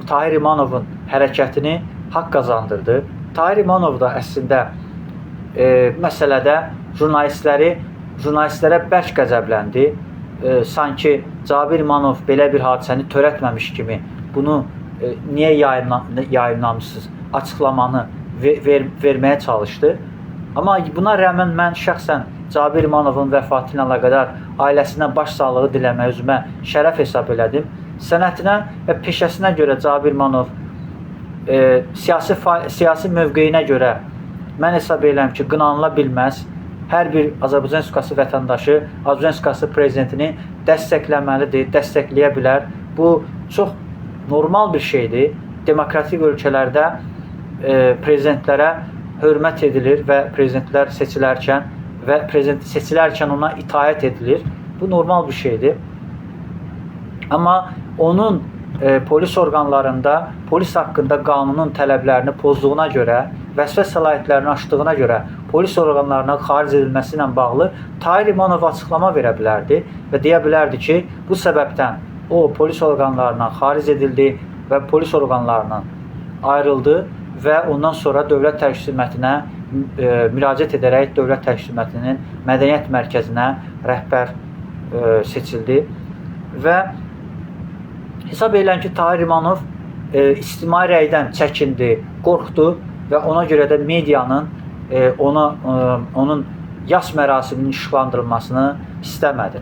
Speaker 1: Tahir İmanovun hərəkətini haqq qazandırdı. Tahir İmanov da əslində məsələdə jurnalistlərə bərk qəzəbləndi. Sanki Cabir İmanov belə bir hadisəni törətməmiş kimi bunu niyə yayınlamışsınız açıqlamanı verməyə çalışdı. Amma buna rəğmən mən şəxsən Cabir İmanovun vəfatı ilə əlaqədar ailəsinə başsağlığı diləmək özümə şərəf hesab elədim. Sənətinə və peşəsinə görə Cabir İmanov siyasi mövqeyinə görə mən hesab edirəm ki, qınanıla bilməz. Hər bir Azərbaycan Respublikası vətəndaşı Azərbaycan Respublikası prezidentini dəstəkləməlidir, dəstəkləyə bilər. Bu çox normal bir şeydir. Demokratik ölkələrdə prezidentlərə hörmət edilir və prezidentlər seçilərkən və prezident seçilərkən ona itaət edilir. Bu normal bir şeydir. Amma onun polis orqanlarında polis haqqında qanunun tələblərini pozduğuna görə, vəzifə səlahiyyətlərini aşdığına görə polis orqanlarına xaric edilməsi ilə bağlı Tahir İmanov açıqlama verə bilərdi və deyə bilərdi ki, bu səbəbdən o polis orqanlarından xaric edildi və polis orqanlarından ayrıldı və ondan sonra dövlət təşkilatına müraciət edərək Dövlət Təşkilatının Mədəniyyət Mərkəzinə rəhbər seçildi və hesab edirəm ki, Tahir İmanov ictimai rəydən çəkindi, qorxdu və ona görə də medianın onun yas mərasiminin işıqlandırılmasını istəmədi.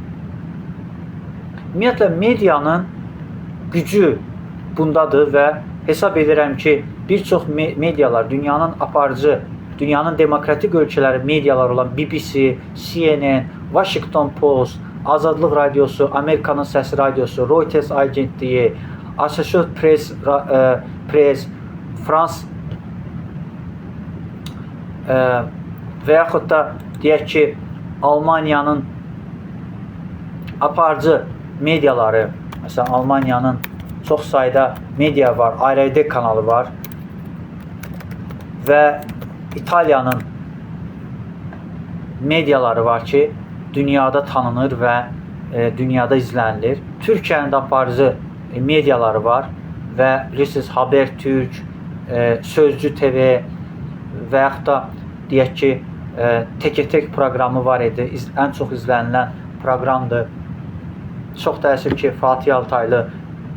Speaker 1: Ümumiyyətlə, medianın gücü bundadır və hesab edirəm ki, bir çox medialar, dünyanın aparıcı, dünyanın demokratik ölkələri medialar olan BBC, CNN, Washington Post, Azadlıq Radiosu, Amerikanın Səsi Radiosu, Reuters agentliyi, Associated Press, Frans və yaxud da deyək ki, Almaniyanın aparıcı mediaları, məsələn, Almaniyanın çox sayda media var, ARD kanalı var və İtaliyanın mediaları var ki, dünyada tanınır və dünyada izlənilir. Türkiyənin də aparıcı mediaları var və bilirsiniz, Habertürk, Sözcü TV və yaxud da deyək ki, Teke-tek proqramı var idi. Ən çox izlənilən proqramdır. Çox təəssüf ki, Fatih Altaylı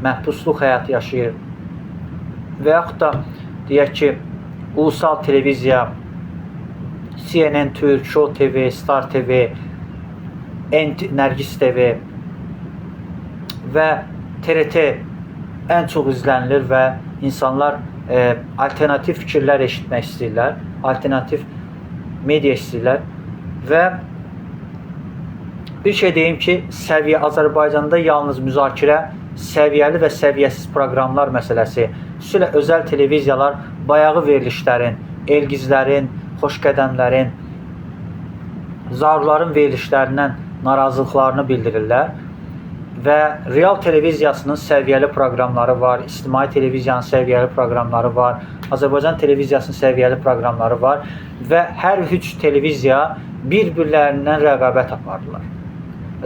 Speaker 1: məhbusluq həyatı yaşayır. Və yaxud da deyək ki, Ulusal Televiziya, CNN Türk, Show TV, Star TV, Nərgis TV və TRT ən çox izlənilir və insanlar alternativ fikirlər eşitmək istəyirlər, alternativ media istəyirlər və bir şey deyim ki, Azərbaycanda yalnız müzakirə səviyyəli və səviyyəsiz proqramlar məsələsi, xüsusilə özəl televiziyalar bayağı verilişlərin, Elgizlərin, Xoşqədəmlərin, Zaruların verilişlərindən narazılıqlarını bildirirlər və Real televiziyasının səviyyəli proqramları var, İctimai televiziyanın səviyyəli proqramları var, Azərbaycan televiziyasının səviyyəli proqramları var və hər üç televiziya bir-birlərindən rəqabət apardılar.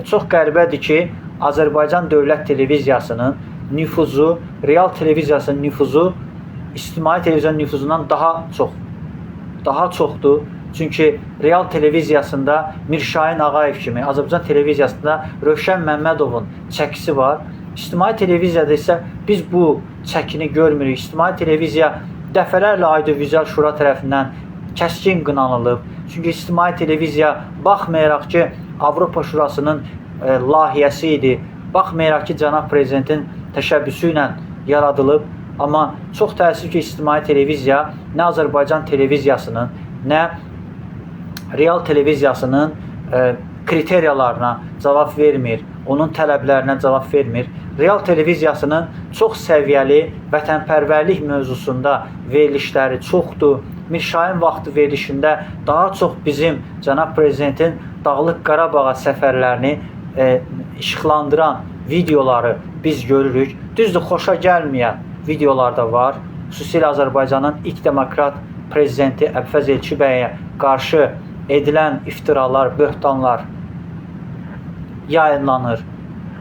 Speaker 1: Çox qəribədir ki, Azərbaycan Dövlət Televiziyasının nüfuzu, Real televiziyasının nüfuzu İctimai televizyanın nüfuzundan daha çoxdur. Çünki Real televiziyasında Mirşahin Ağayev kimi, Azərbaycan televiziyasında Rövşən Məmmədovun çəkisi var. İctimai televiziyada isə biz bu çəkini görmürük. İctimai televiziya dəfələrlə Audiovizual Şura tərəfindən kəskin qınanılıb. Çünki İctimai televiziya baxmayaraq ki, Avropa Şurasının layihəsi idi, baxmayaraq ki, Cənab Prezidentin təşəbbüsü ilə yaradılıb. Amma çox təəssüf ki, İctimai televiziya nə Azərbaycan televiziyasının, nə Real televiziyasının kriteriyalarına cavab vermir, onun tələblərinə cavab vermir. Real televiziyasının çox səviyyəli vətənpərvərlik mövzusunda verilişləri çoxdur. Mirşahin vaxtı verilişində daha çox bizim Cənab Prezidentin Dağlıq Qarabağa səfərlərini işıqlandıran videoları biz görürük. Düzdür, xoşa gəlməyən videolar da var. Xüsusilə Azərbaycanın ilk demokrat prezidenti Əbfəz Elçibəyə qarşı edilən iftiralar, böhtanlar yayınlanır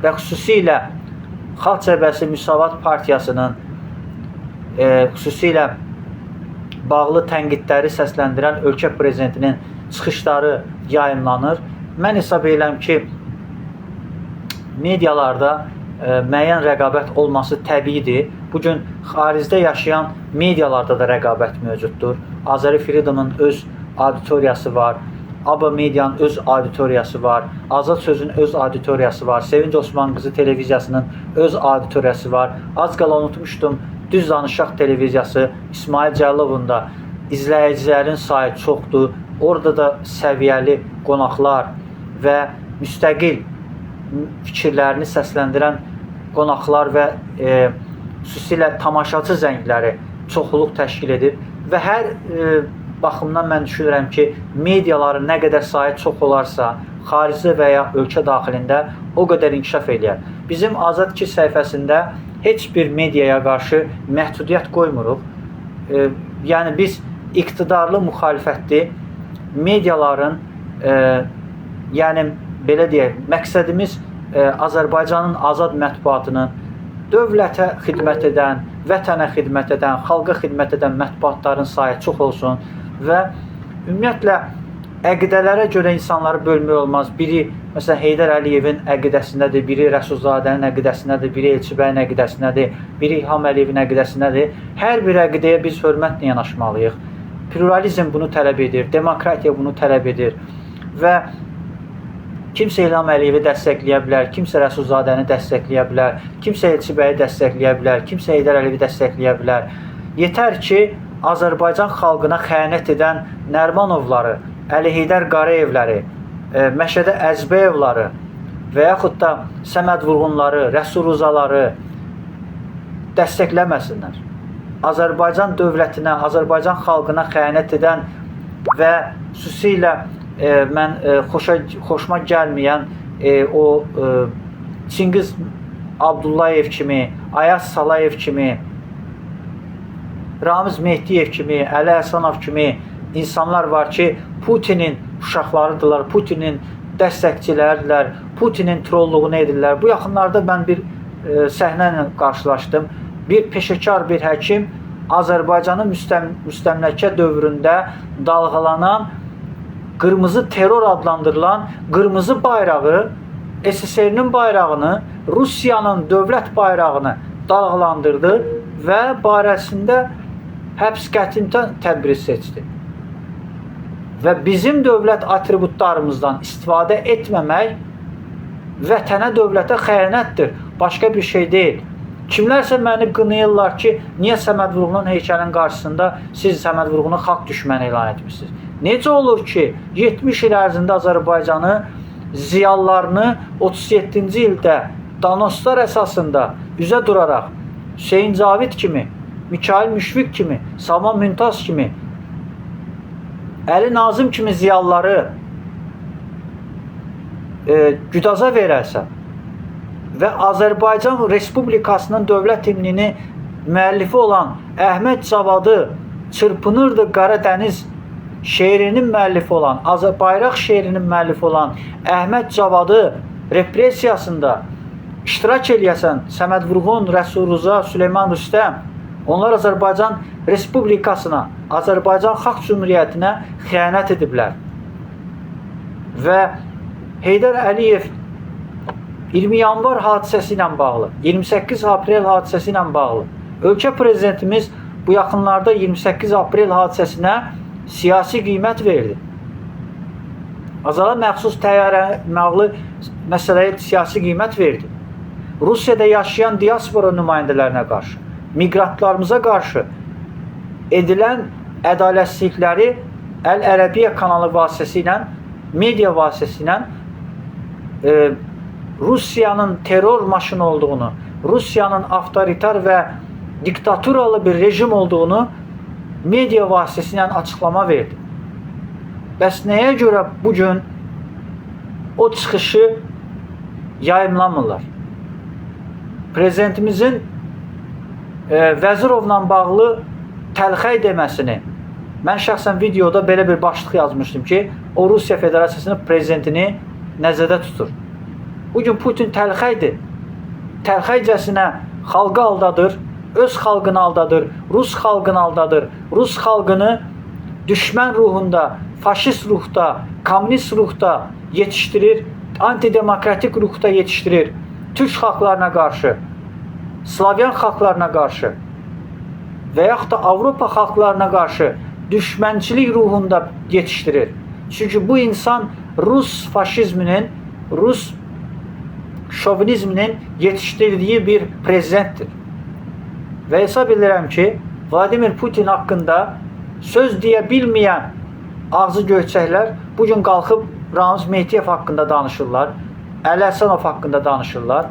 Speaker 1: və xüsusilə Xalq Cəbhəsi Müsavat Partiyasının xüsusilə bağlı tənqidləri səsləndirən ölkə prezidentinin çıxışları yayınlanır. Mən hesab edirəm ki, medialarda müəyyən rəqabət olması təbiidir. Bugün xaricdə yaşayan medialarda da rəqabət mövcuddur. Azəri Freedom'un öz auditoriyası var, ABA Medianın öz auditoriyası var, Azad Sözün öz auditoriyası var, Sevinç Osman Qızı televiziyasının öz auditoriyası var. Az qala unutmuşdum, Düz Danışaq televiziyası İsmail Cəllovun da izləyicilərin sayı çoxdur. Orada da səviyyəli qonaqlar və müstəqil fikirlərini səsləndirən qonaqlar və xüsusilə tamaşaçı zəngləri çoxluq təşkil edib və hər baxımdan mən düşünürəm ki, mediaların nə qədər sayı çox olarsa, xaricdə və ya ölkə daxilində o qədər inkişaf eləyər. Bizim Azad 2 səhifəsində heç bir mediaya qarşı məhdudiyyət qoymuruq. Yəni biz iqtidarlı müxalifətli mediaların, yəni belə deyək, məqsədimiz Azərbaycanın azad mətbuatının dövlətə xidmət edən, vətənə xidmət edən, xalqa xidmət edən mətbuatların sayı çox olsun və ümumiyyətlə əqidələrə görə insanları bölmək olmaz. Biri məsələn Heydər Əliyevin əqidəsindədir, biri Rəsulzadənin əqidəsindədir, biri Elçibəyin əqidəsindədir, biri İlham Əliyevin əqidəsindədir. Hər bir əqidəyə biz hörmətlə yanaşmalıyıq. Pluralizm bunu tələb edir, demokratiya bunu tələb edir və kimsə İlham Əliyevi dəstəkləyə bilər, kimsə Rəsulzadəni dəstəkləyə bilər, kimsə Elçibəyi dəstəkləyə bilər, kimsə Heydər Əliyevi dəstəkləyə bilər. Yetər ki, Azərbaycan xalqına xəyanət edən Nərimanovları, Əli Heydər Qarayevləri, Məşədə Əzbəyevləri və yaxud da Səməd Vurğunları, Rəsul Ruzaları dəstəkləməsinlər. Azərbaycan dövlətinə, Azərbaycan xalqına xəyanət edən və xüsusilə mən xoşuma gəlməyən o Çingiz Abdullayev kimi, Ayaz Salayev kimi, Ramiz Mehdiyev kimi, Əli Həsənov kimi insanlar var ki, Putinin uşaqlarıdırlar, Putinin dəstəkçiləridirlər, Putinin trolluğunu edirlər. Bu yaxınlarda mən bir səhnə ilə qarşılaşdım. Bir peşəkar bir həkim Azərbaycanın müstəmləkə dövründə dalğalanan qırmızı terror adlandırılan qırmızı bayrağı, SSR-nin bayrağını, Rusiyanın dövlət bayrağını dalğalandırdı və barəsində həbs qətimkan tədbiri seçdi. Və bizim dövlət atributlarımızdan istifadə etməmək vətənə, dövlətə xəyanətdir, başqa bir şey deyil. Kimlərsə məni qınayırlar ki, niyə Səməd Vurğunun heykəlinin qarşısında siz Səməd Vurğunu xalq düşməni elan etmişsiniz? Necə olur ki, 70 il ərzində Azərbaycanı, ziyalılarını 37-ci ildə danoslar əsasında üzə duraraq Hüseyin Cavid kimi, Mikail Müşfiq kimi, Salman Mümtaz kimi, Əli Nazım kimi ziyalıları güdaza verərsən və Azərbaycan Respublikasının dövlət himnini müəllifi olan Əhməd Cavadı Çırpınırdı Qaradəniz şeirinin müəllifi olan, Bayraq şeirinin müəllifi olan Əhməd Cavadı repressiyasında iştirak eləyəsən, Səməd Vurğun, Rəsul Ruza, Süleyman Rüstəm, onlar Azərbaycan Respublikasına, Azərbaycan Xalq Cümhuriyyətinə xəyanət ediblər. Və Heydər Əliyev 20 yanvar hadisəsi ilə bağlı, 28 aprel hadisəsi ilə bağlı, ölkə prezidentimiz bu yaxınlarda 28 aprel hadisəsinə siyasi qiymət verdi. Azala məxsus təyyarə məğlı məsələyə siyasi qiymət verdi. Rusiyada yaşayan diaspora nümayəndələrinə qarşı, miqrantlarımıza qarşı edilən ədalətsizlikləri Əl-Ərəbiyyə kanalı vasitəsilə, media vasitəsilə Rusiyanın terror maşını olduğunu, Rusiyanın avtoritar və diktaturalı bir rejim olduğunu media vasitəsilə açıqlama verdi. Bəs nəyə görə bugün o çıxışı yayımlamırlar? Prezidentimizin Vəzirovla bağlı təlxəy deməsini, mən şəxsən videoda belə bir başlıq yazmışdım ki, o Rusiya Federasiyasının prezidentini nəzərdə tutur. Bugün Putin təlxəydir. Təlxəycəsinə xalqı aldadır, öz xalqını aldadır, Rus xalqını aldadır, Rus xalqını düşmən ruhunda, faşist ruhda, komünist ruhda yetişdirir, antidemokratik ruhda yetişdirir. Türk xalqlarına qarşı, Slavyan xalqlarına qarşı və yaxud da Avropa xalqlarına qarşı düşmənçilik ruhunda yetişdirir. Çünki bu insan Rus faşizminin, Rus şovinizminin yetişdirdiyi bir prezidentdir. Və hesab edirəm ki, Vladimir Putin haqqında söz deyə bilməyən ağzı göyçəklər bugün qalxıb Ramiz Mehdiyev haqqında danışırlar, Əli Həsənov haqqında danışırlar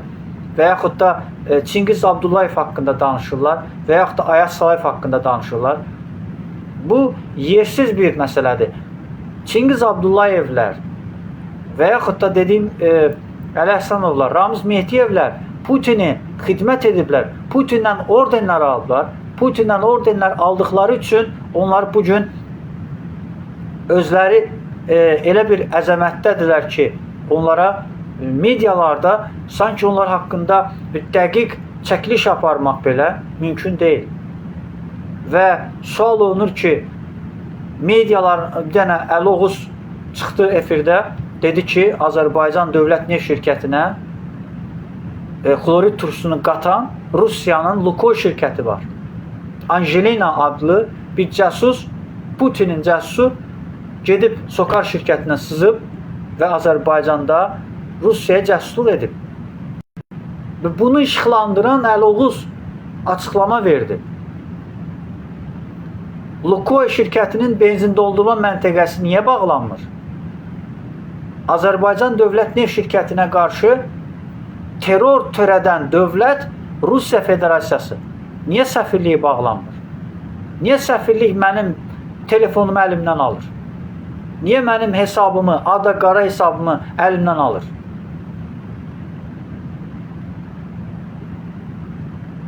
Speaker 1: və yaxud da Çingiz Abdullayev haqqında danışırlar və yaxud da Ayaz Salayev haqqında danışırlar. Bu yersiz bir məsələdir. Çingiz Abdullayevlər və yaxud da dediyim Əli Həsənovlar, Ramiz Mehdiyevlər Putini xidmət ediblər, Putinlə ordenlər aldılar. Putinlə ordenlər aldıqları üçün onlar bugün özləri elə bir əzəmətdədirlər ki, onlara medialarda sanki onlar haqqında bir dəqiq çəkiliş aparmaq belə mümkün deyil. Və sual olunur ki, medialar bir dənə Əloğuz çıxdı efirdə, dedi ki, Azərbaycan Dövlət Neft şirkətinə xlorid turşusunu qatan Rusiyanın Lukoil şirkəti var. Angelina adlı bir cəsus, Putinin cəsusu gedib Sokar şirkətinə sızıb və Azərbaycanda Rusiyaya cəsusluq edib. Və bunu işıqlandıran Əloğuz açıqlama verdi. Lukoil şirkətinin benzin doldurma məntəqəsi niyə bağlanmır? Azərbaycan Dövlət Neft şirkətinə qarşı terror törədən dövlət Rusiya Federasiyası. Niyə səfirliyi bağlanmır? Niyə səfirlik mənim telefonumu əlimdən alır? Niyə mənim hesabımı, ada qara hesabımı əlimdən alır?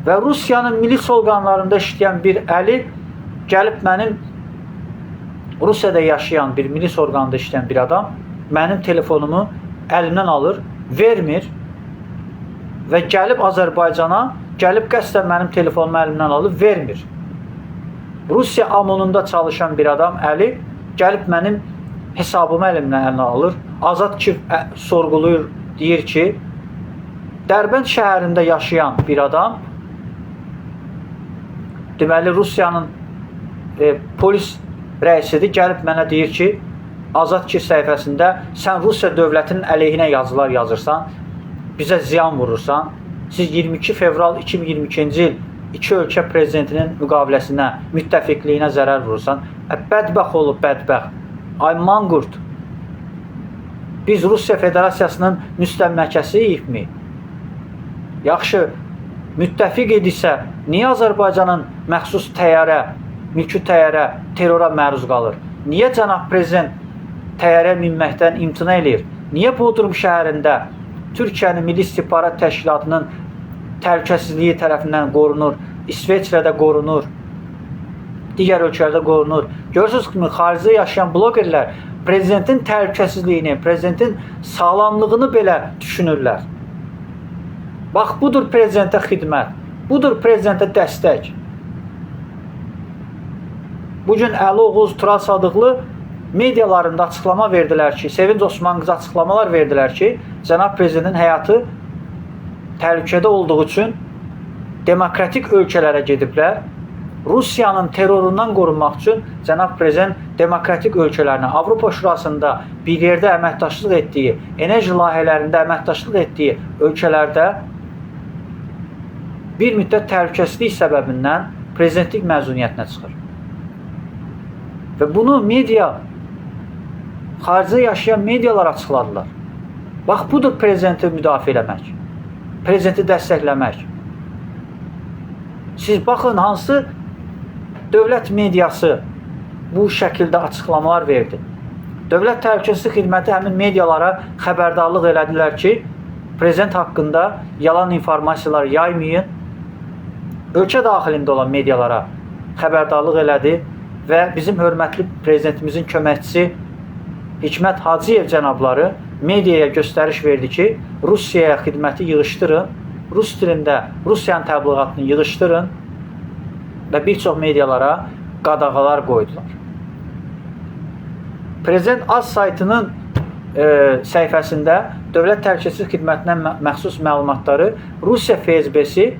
Speaker 1: Və Rusiyanın milis orqanlarında işləyən bir əli gəlib mənim Rusiyada yaşayan bir milis orqanında işləyən bir adam mənim telefonumu əlimdən alır, vermir və gəlib Azərbaycana, gəlib qəsdən mənim telefonumu əlimdən alır, vermir. Rusiya amonunda çalışan bir adam əli gəlib mənim hesabımı əlimdən alır. Azad ki sorğuluyur, deyir ki, Dərbənd şəhərində yaşayan bir adam, deməli Rusiyanın polis rəisidir, gəlib mənə deyir ki, Azad ki səhifəsində sən Rusiya dövlətinin əleyhinə yazılar yazırsan, bizə ziyan vurursan, siz 22 fevral 2022-ci il iki ölkə prezidentinin müqaviləsinə, müttəfiqliyinə zərər vurursan, bədbəxt olub, bədbəxt. Ay manqurt, biz Rusiya Federasiyasının müstəmləkəsiyikmi? Yaxşı, müttəfiq idisə, niyə Azərbaycanın məxsus təyyarə, mülkü təyyarə terrora məruz qalır? Niyə cənab prezident təyyarə minməkdən imtina eləyir? Niyə Bodrum şəhərində Türkiyənin Milli İstihbarat Təşkilatının təhlükəsizliyi tərəfindən qorunur, İsveçrədə qorunur, digər ölkələrdə qorunur? Görürsünüz ki, xaricdə yaşayan blogerlər prezidentin təhlükəsizliyini, prezidentin sağlamlığını belə düşünürlər. Bax, budur prezidentə xidmət, budur prezidentə dəstək. Bugün Əloğuz, Tural Sadıqlı medialarında açıqlama verdilər ki, Sevinç Osman qızı açıqlamalar verdilər ki, cənab prezidentin həyatı təhlükədə olduğu üçün demokratik ölkələrə gediblər. Rusiyanın terrorundan qorunmaq üçün cənab prezident demokratik ölkələrinə, Avropa Şurasında bir yerdə əməkdaşlıq etdiyi, enerji layihələrində əməkdaşlıq etdiyi ölkələrdə bir müddət təhlükəsizlik səbəbindən prezidentlik məzuniyyətinə çıxır. Və bunu media, xaricdə yaşayan medialar açıqladılar. Bax, budur prezidenti müdafiə eləmək, prezidenti dəstəkləmək. Siz baxın, hansı dövlət mediası bu şəkildə açıqlamalar verdi. Dövlət Təhlükəsizlik Xidməti həmin medialara xəbərdarlıq elədilər ki, prezident haqqında yalan informasiyalar yaymayın. Ölkə daxilində olan medialara xəbərdarlıq elədi və bizim hörmətli prezidentimizin köməkçisi Hikmət Hacıyev cənabları mediaya göstəriş verdi ki, Rusiyaya xidməti yığışdırın, Rus dilində Rusiyanın təbliğatını yığışdırın və bir çox medialara qadağalar qoydular. Prezident Az saytının səhifəsində Dövlət Təhlükəsizlik Xidmətinə məxsus məlumatları Rusiya FSB-si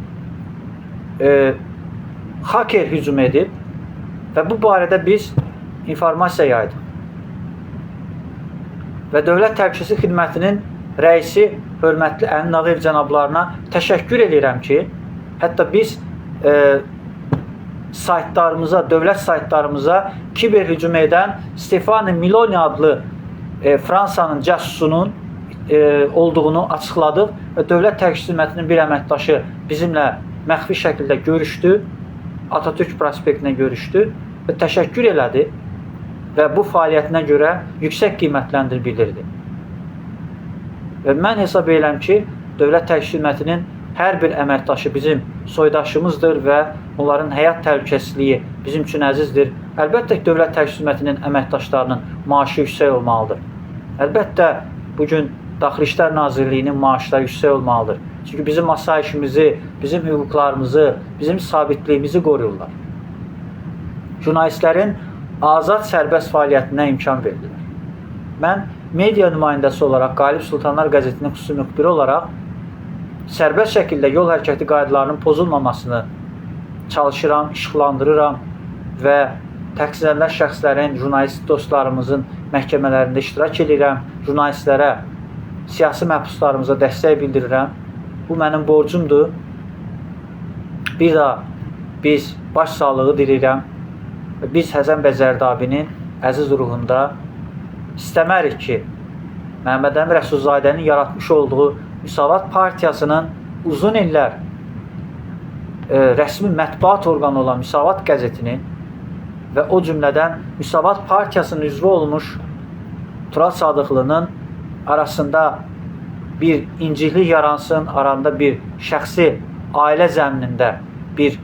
Speaker 1: haker hücum edib və bu barədə biz informasiya yaydıq. Və Dövlət Təhlükəsizlik Xidmətinin rəisi hörmətli Əmin Ağayev cənablarına təşəkkür edirəm ki, hətta biz saytlarımıza, dövlət saytlarımıza kiber hücum edən Stefani Miloni adlı Fransanın cəsusunun olduğunu açıqladıq və Dövlət Təhlükəsizlik Xidmətinin bir əməkdaşı bizimlə məxfi şəkildə görüşdü, Atatürk prospektinə görüşdü və təşəkkür elədi və bu fəaliyyətinə görə yüksək qiymətləndir bildirdi. Və mən hesab edirəm ki, Dövlət Təhlükəsizlik Xidmətinin hər bir əməkdaşı bizim soydaşımızdır və onların həyat təhlükəsizliyi bizim üçün əzizdir. Əlbəttə ki, Dövlət Təhlükəsizlik Xidmətinin əməkdaşlarının maaşı yüksək olmalıdır. Əlbəttə, bugün Daxili İşlər Nazirliyinin maaşları yüksək olmalıdır. Çünki bizim asayişimizi, bizim hüquqlarımızı, bizim sabitliyimizi qoruyurlar. Jurnalistlərin azad sərbəst fəaliyyətinə imkan verdilər. Mən media nümayəndəsi olaraq, Qalib Sultanlar qəzetinin xüsusi müxbiri olaraq sərbəst şəkildə yol hərəkəti qaydalarının pozulmamasını çalışıram, işıqlandırıram və təqsirlənən şəxslərin, jurnalist dostlarımızın məhkəmələrində iştirak edirəm, jurnalistlərə, siyasi məhbuslarımıza dəstək bildirirəm. Bu mənim borcumdur. Bir daha biz baş sağlığı diləyirəm. Biz Həsən bəy Zərdabinin əziz ruhunda istəmərik ki, Məhəmməd Əmin Rəsulzadənin yaratmış olduğu Müsavat Partiyasının uzun illər rəsmi mətbuat orqanı olan Müsavat qəzetini və o cümlədən Müsavat Partiyasının üzvü olmuş Turad Sadıqlının arasında bir inciklik yaransın, aranda bir şəxsi ailə zəminində bir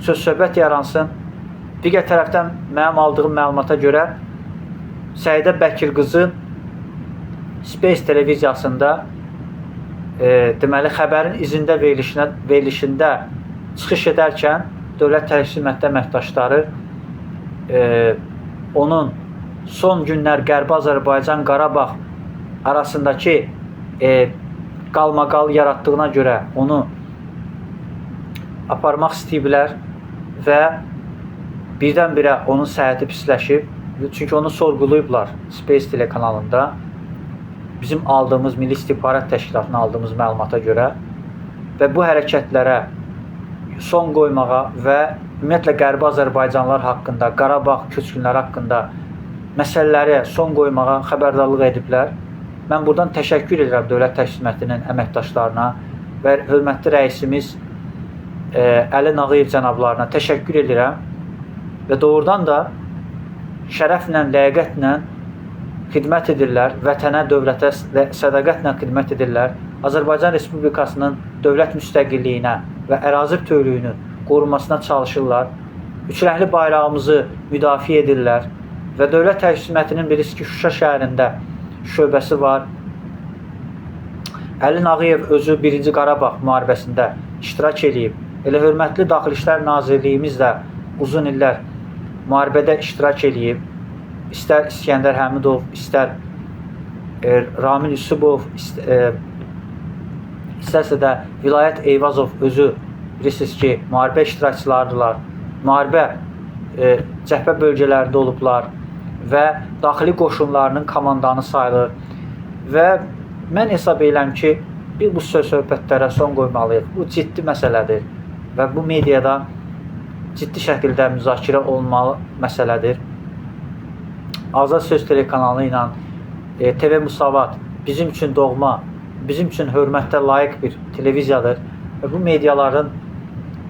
Speaker 1: söz-söhbət yaransın. Digər tərəfdən mənim aldığım məlumata görə Səidə Bəkir qızı Space televiziyasında deməli xəbərin izində verilişində çıxış edərkən Dövlət Təhlükəsizlik əməkdaşları onun son günlər Qərbi Azərbaycan, Qarabağ arasındakı qalmaqal yaratdığına görə onu aparmaq istəyiblər və birdən-birə onun səhhəti pisləşib. Çünki onu sorğulayıblar Space telekanalında. Bizim aldığımız Milli İstihbarat Təşkilatına aldığımız məlumata görə və bu hərəkətlərə son qoymağa və ümumiyyətlə Qərbi Azərbaycanlılar haqqında, Qarabağ köçkünləri haqqında məsələlərə son qoymağa xəbərdarlıq ediblər. Mən buradan təşəkkür edirəm Dövlət Təhlükəsizlik əməkdaşlarına və hörmətli rəisimiz Əli Nağıyev cənablarına təşəkkür edirəm və doğrudan da şərəflə, ləyaqətlə xidmət edirlər, vətənə, dövlətə sədaqətlə xidmət edirlər. Azərbaycan Respublikasının dövlət müstəqilliyinə və ərazi bütövlüyünün qorunmasına çalışırlar. Üçrəngli bayrağımızı müdafiə edirlər və Dövlət Təhlükəsizliyinin bilirsiz ki, Şuşa şəhərində şöbəsi var. Əli Nağıyev özü 1-ci Qarabağ müharibəsində iştirak edib. Elə hörmətli Daxili İşlər Nazirliyimiz də uzun illər müharibədə iştirak edib. İstər İskəndər Həmidov, istər Ramil Yusubov, istərsə də Vilayət Eyvazov özü bilirsiniz ki, müharibə iştirakçılardılar. Müharibə cəbhə bölgələrində olublar və daxili qoşunlarının komandanı sayılır. Və mən hesab edirəm ki, biz bu söz-söhbətlərə son qoymalıyıq. Bu ciddi məsələdir və bu mediada ciddi şəkildə müzakirə olunmalı məsələdir. Azad Söz telekanalı ilə TV Müsavat bizim üçün doğma, bizim üçün hörmətə layiq bir televiziyadır. Və bu mediaların,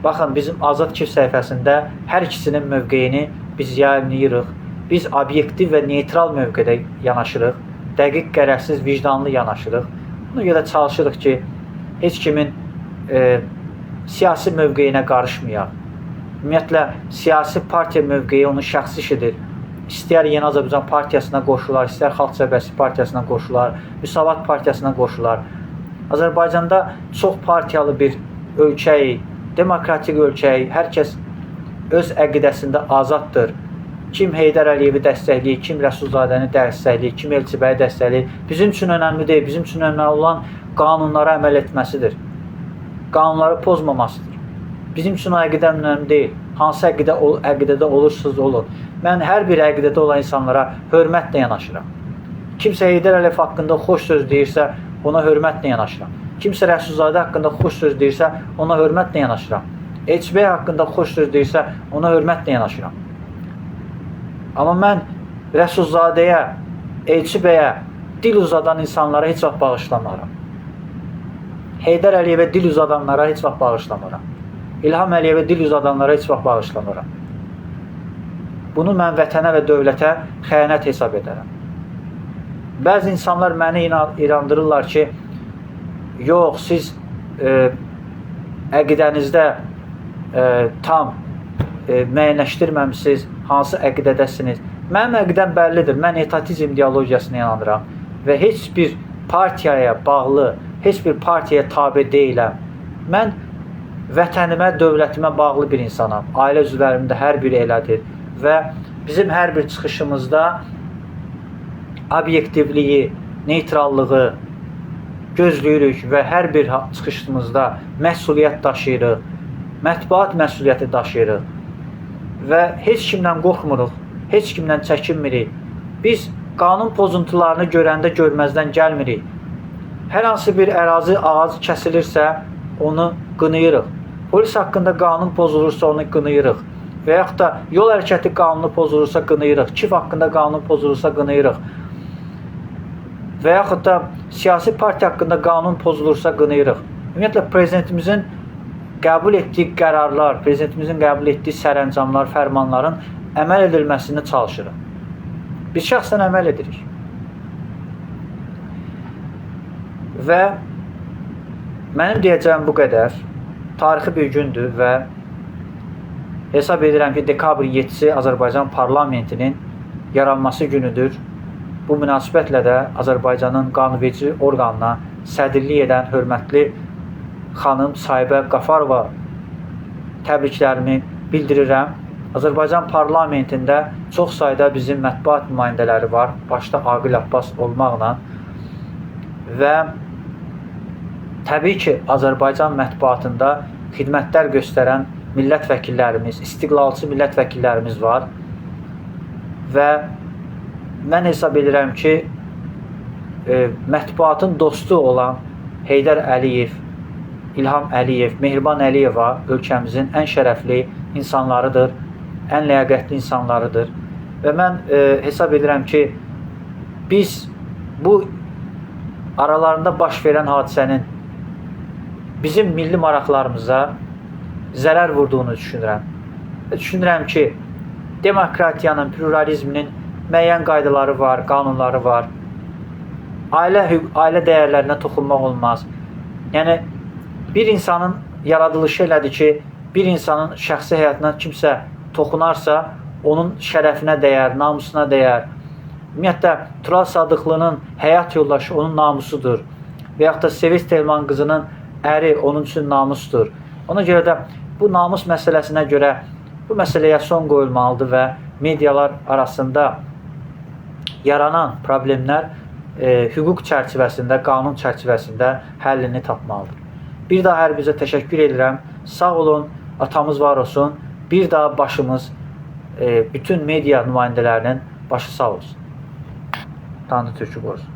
Speaker 1: baxın, bizim Azad Kif səhifəsində hər ikisinin mövqeyini biz yayımlayırıq. Biz obyektiv və neytral mövqedə yanaşırıq. Dəqiq, qərəzsiz, vicdanlı yanaşırıq. Buna görə çalışırıq ki, heç kimin siyasi mövqeyinə qarışmayaq. Ümumiyyətlə, siyasi partiya mövqeyi onun şəxsi işidir. İstər Yeni Azərbaycan Partiyasına qoşular, istər Xalq Cəbhəsi Partiyasına qoşular, Müsavat Partiyasına qoşular. Azərbaycanda çox partiyalı bir ölkəyi, demokratik ölkəyi, hər kəs öz əqidəsində azaddır. Kim Heydər Əliyevi dəstəkləyir, kim Rəsulzadəni dəstəkləyir, kim Elçibəyi dəstəkləyir. Bizim üçün önəmli deyil, bizim üçün önəmli olan qanunlara əməl etməsidir. Qanunları pozmamasıdır. Bizim üçün o əqidə önəmli deyil. Hansı əqidədə olursunuz olun. Mən hər bir əqidədə olan insanlara hörmətlə yanaşıram. Kimsə Heydər Əliyev haqqında xoş söz deyirsə, ona hörmətlə yanaşıram. Kimsə Rəsulzadə haqqında xoş söz deyirsə, ona hörmətlə yanaşıram. Elçibəy haqqında xoş söz deyirsə, ona hörmətlə yanaşıram. Amma mən Rəsulzadəyə, Elçibəyə dil uzadan insanlara heç vaxt bağışlamaram. Heydər Əliyevə dil uzadanlara heç vaxt bağışlamaram. İlham Əliyevə dil uzadanlara heç vaxt bağışlamaram. Bunu mən vətənə və dövlətə xəyanət hesab edərəm. Bəzi insanlar məni inandırırlar ki, yox, siz əqidənizdə tam müəyyənləşdirməmişsiniz, hansı əqidədəsiniz. Mənim əqidəm bəllidir, mən etatizm ideologiyasına inanıram və heç bir partiyaya bağlı, heç bir partiyaya tabe deyiləm. Mən vətənimə, dövlətimə bağlı bir insanam. Ailə üzvlərim də hər biri elədir. və bizim hər bir çıxışımızda obyektivliyi, neytrallığı gözləyirik və hər bir çıxışımızda məsuliyyət daşıyırıq, mətbuat məsuliyyəti daşıyırıq və heç kimdən qorxmuruq, heç kimdən çəkinmirik. Biz qanun pozuntularını görəndə görməzdən gəlmirik. Hər hansı bir ərazi, ağac kəsilirsə onu qınayırıq. Polis haqqında qanun pozulursa onu qınayırıq. Və yaxud da yol hərəkəti qanunu pozulursa qınayırıq. Çift haqqında qanun pozulursa qınayırıq. Və yaxud da siyasi partiya haqqında qanun pozulursa qınayırıq. Ümumiyyətlə, prezidentimizin qəbul etdiyi qərarlar, prezidentimizin qəbul etdiyi sərəncamlar, fərmanların əməl edilməsini çalışırıq. Biz şəxsən əməl edirik. Və mənim deyəcəyim bu qədər. Tarixi bir gündür və hesab edirəm ki, dekabr 7-si Azərbaycan parlamentinin yaranması günüdür. Bu münasibətlə də Azərbaycanın qanunverici orqanına sədrlik edən hörmətli xanım Sahibə Qafarova təbriklərimi bildirirəm. Azərbaycan parlamentində çox sayda bizim mətbuat nümayəndələri var, başda Aqil Abbas olmaqla və təbii ki, Azərbaycan mətbuatında xidmətlər göstərən millət vəkillərimiz, istiqlalçı millət vəkillərimiz var və mən hesab edirəm ki, mətbuatın dostu olan Heydər Əliyev, İlham Əliyev, Mehriban Əliyeva ölkəmizin ən şərəfli insanlarıdır, ən ləyaqətli insanlarıdır və mən hesab edirəm ki, biz bu aralarında baş verən hadisənin bizim milli maraqlarımıza zərər vurduğunu düşünürəm. Düşünürəm ki, demokratiyanın, pluralizminin müəyyən qaydaları var, qanunları var. Ailə dəyərlərinə toxunmaq olmaz. Yəni, bir insanın yaradılışı elədir ki, bir insanın şəxsi həyatına kimsə toxunarsa, onun şərəfinə dəyər, namusuna dəyər. Ümumiyyətlə, Tural Sadıqlının həyat yoldaşı onun namusudur. Və yaxud da Sevinç Telman qızının əri onun üçün namusdur. Ona görə də bu namus məsələsinə görə bu məsələyə son qoyulmalıdır və medialar arasında yaranan problemlər hüquq çərçivəsində, qanun çərçivəsində həllini tapmalıdır. Bir daha hər bizə təşəkkür edirəm. Sağ olun, atamız var olsun. Bir daha başımız, bütün media nümayəndələrinin başı sağ olsun. Tanrı Türkü qorusun.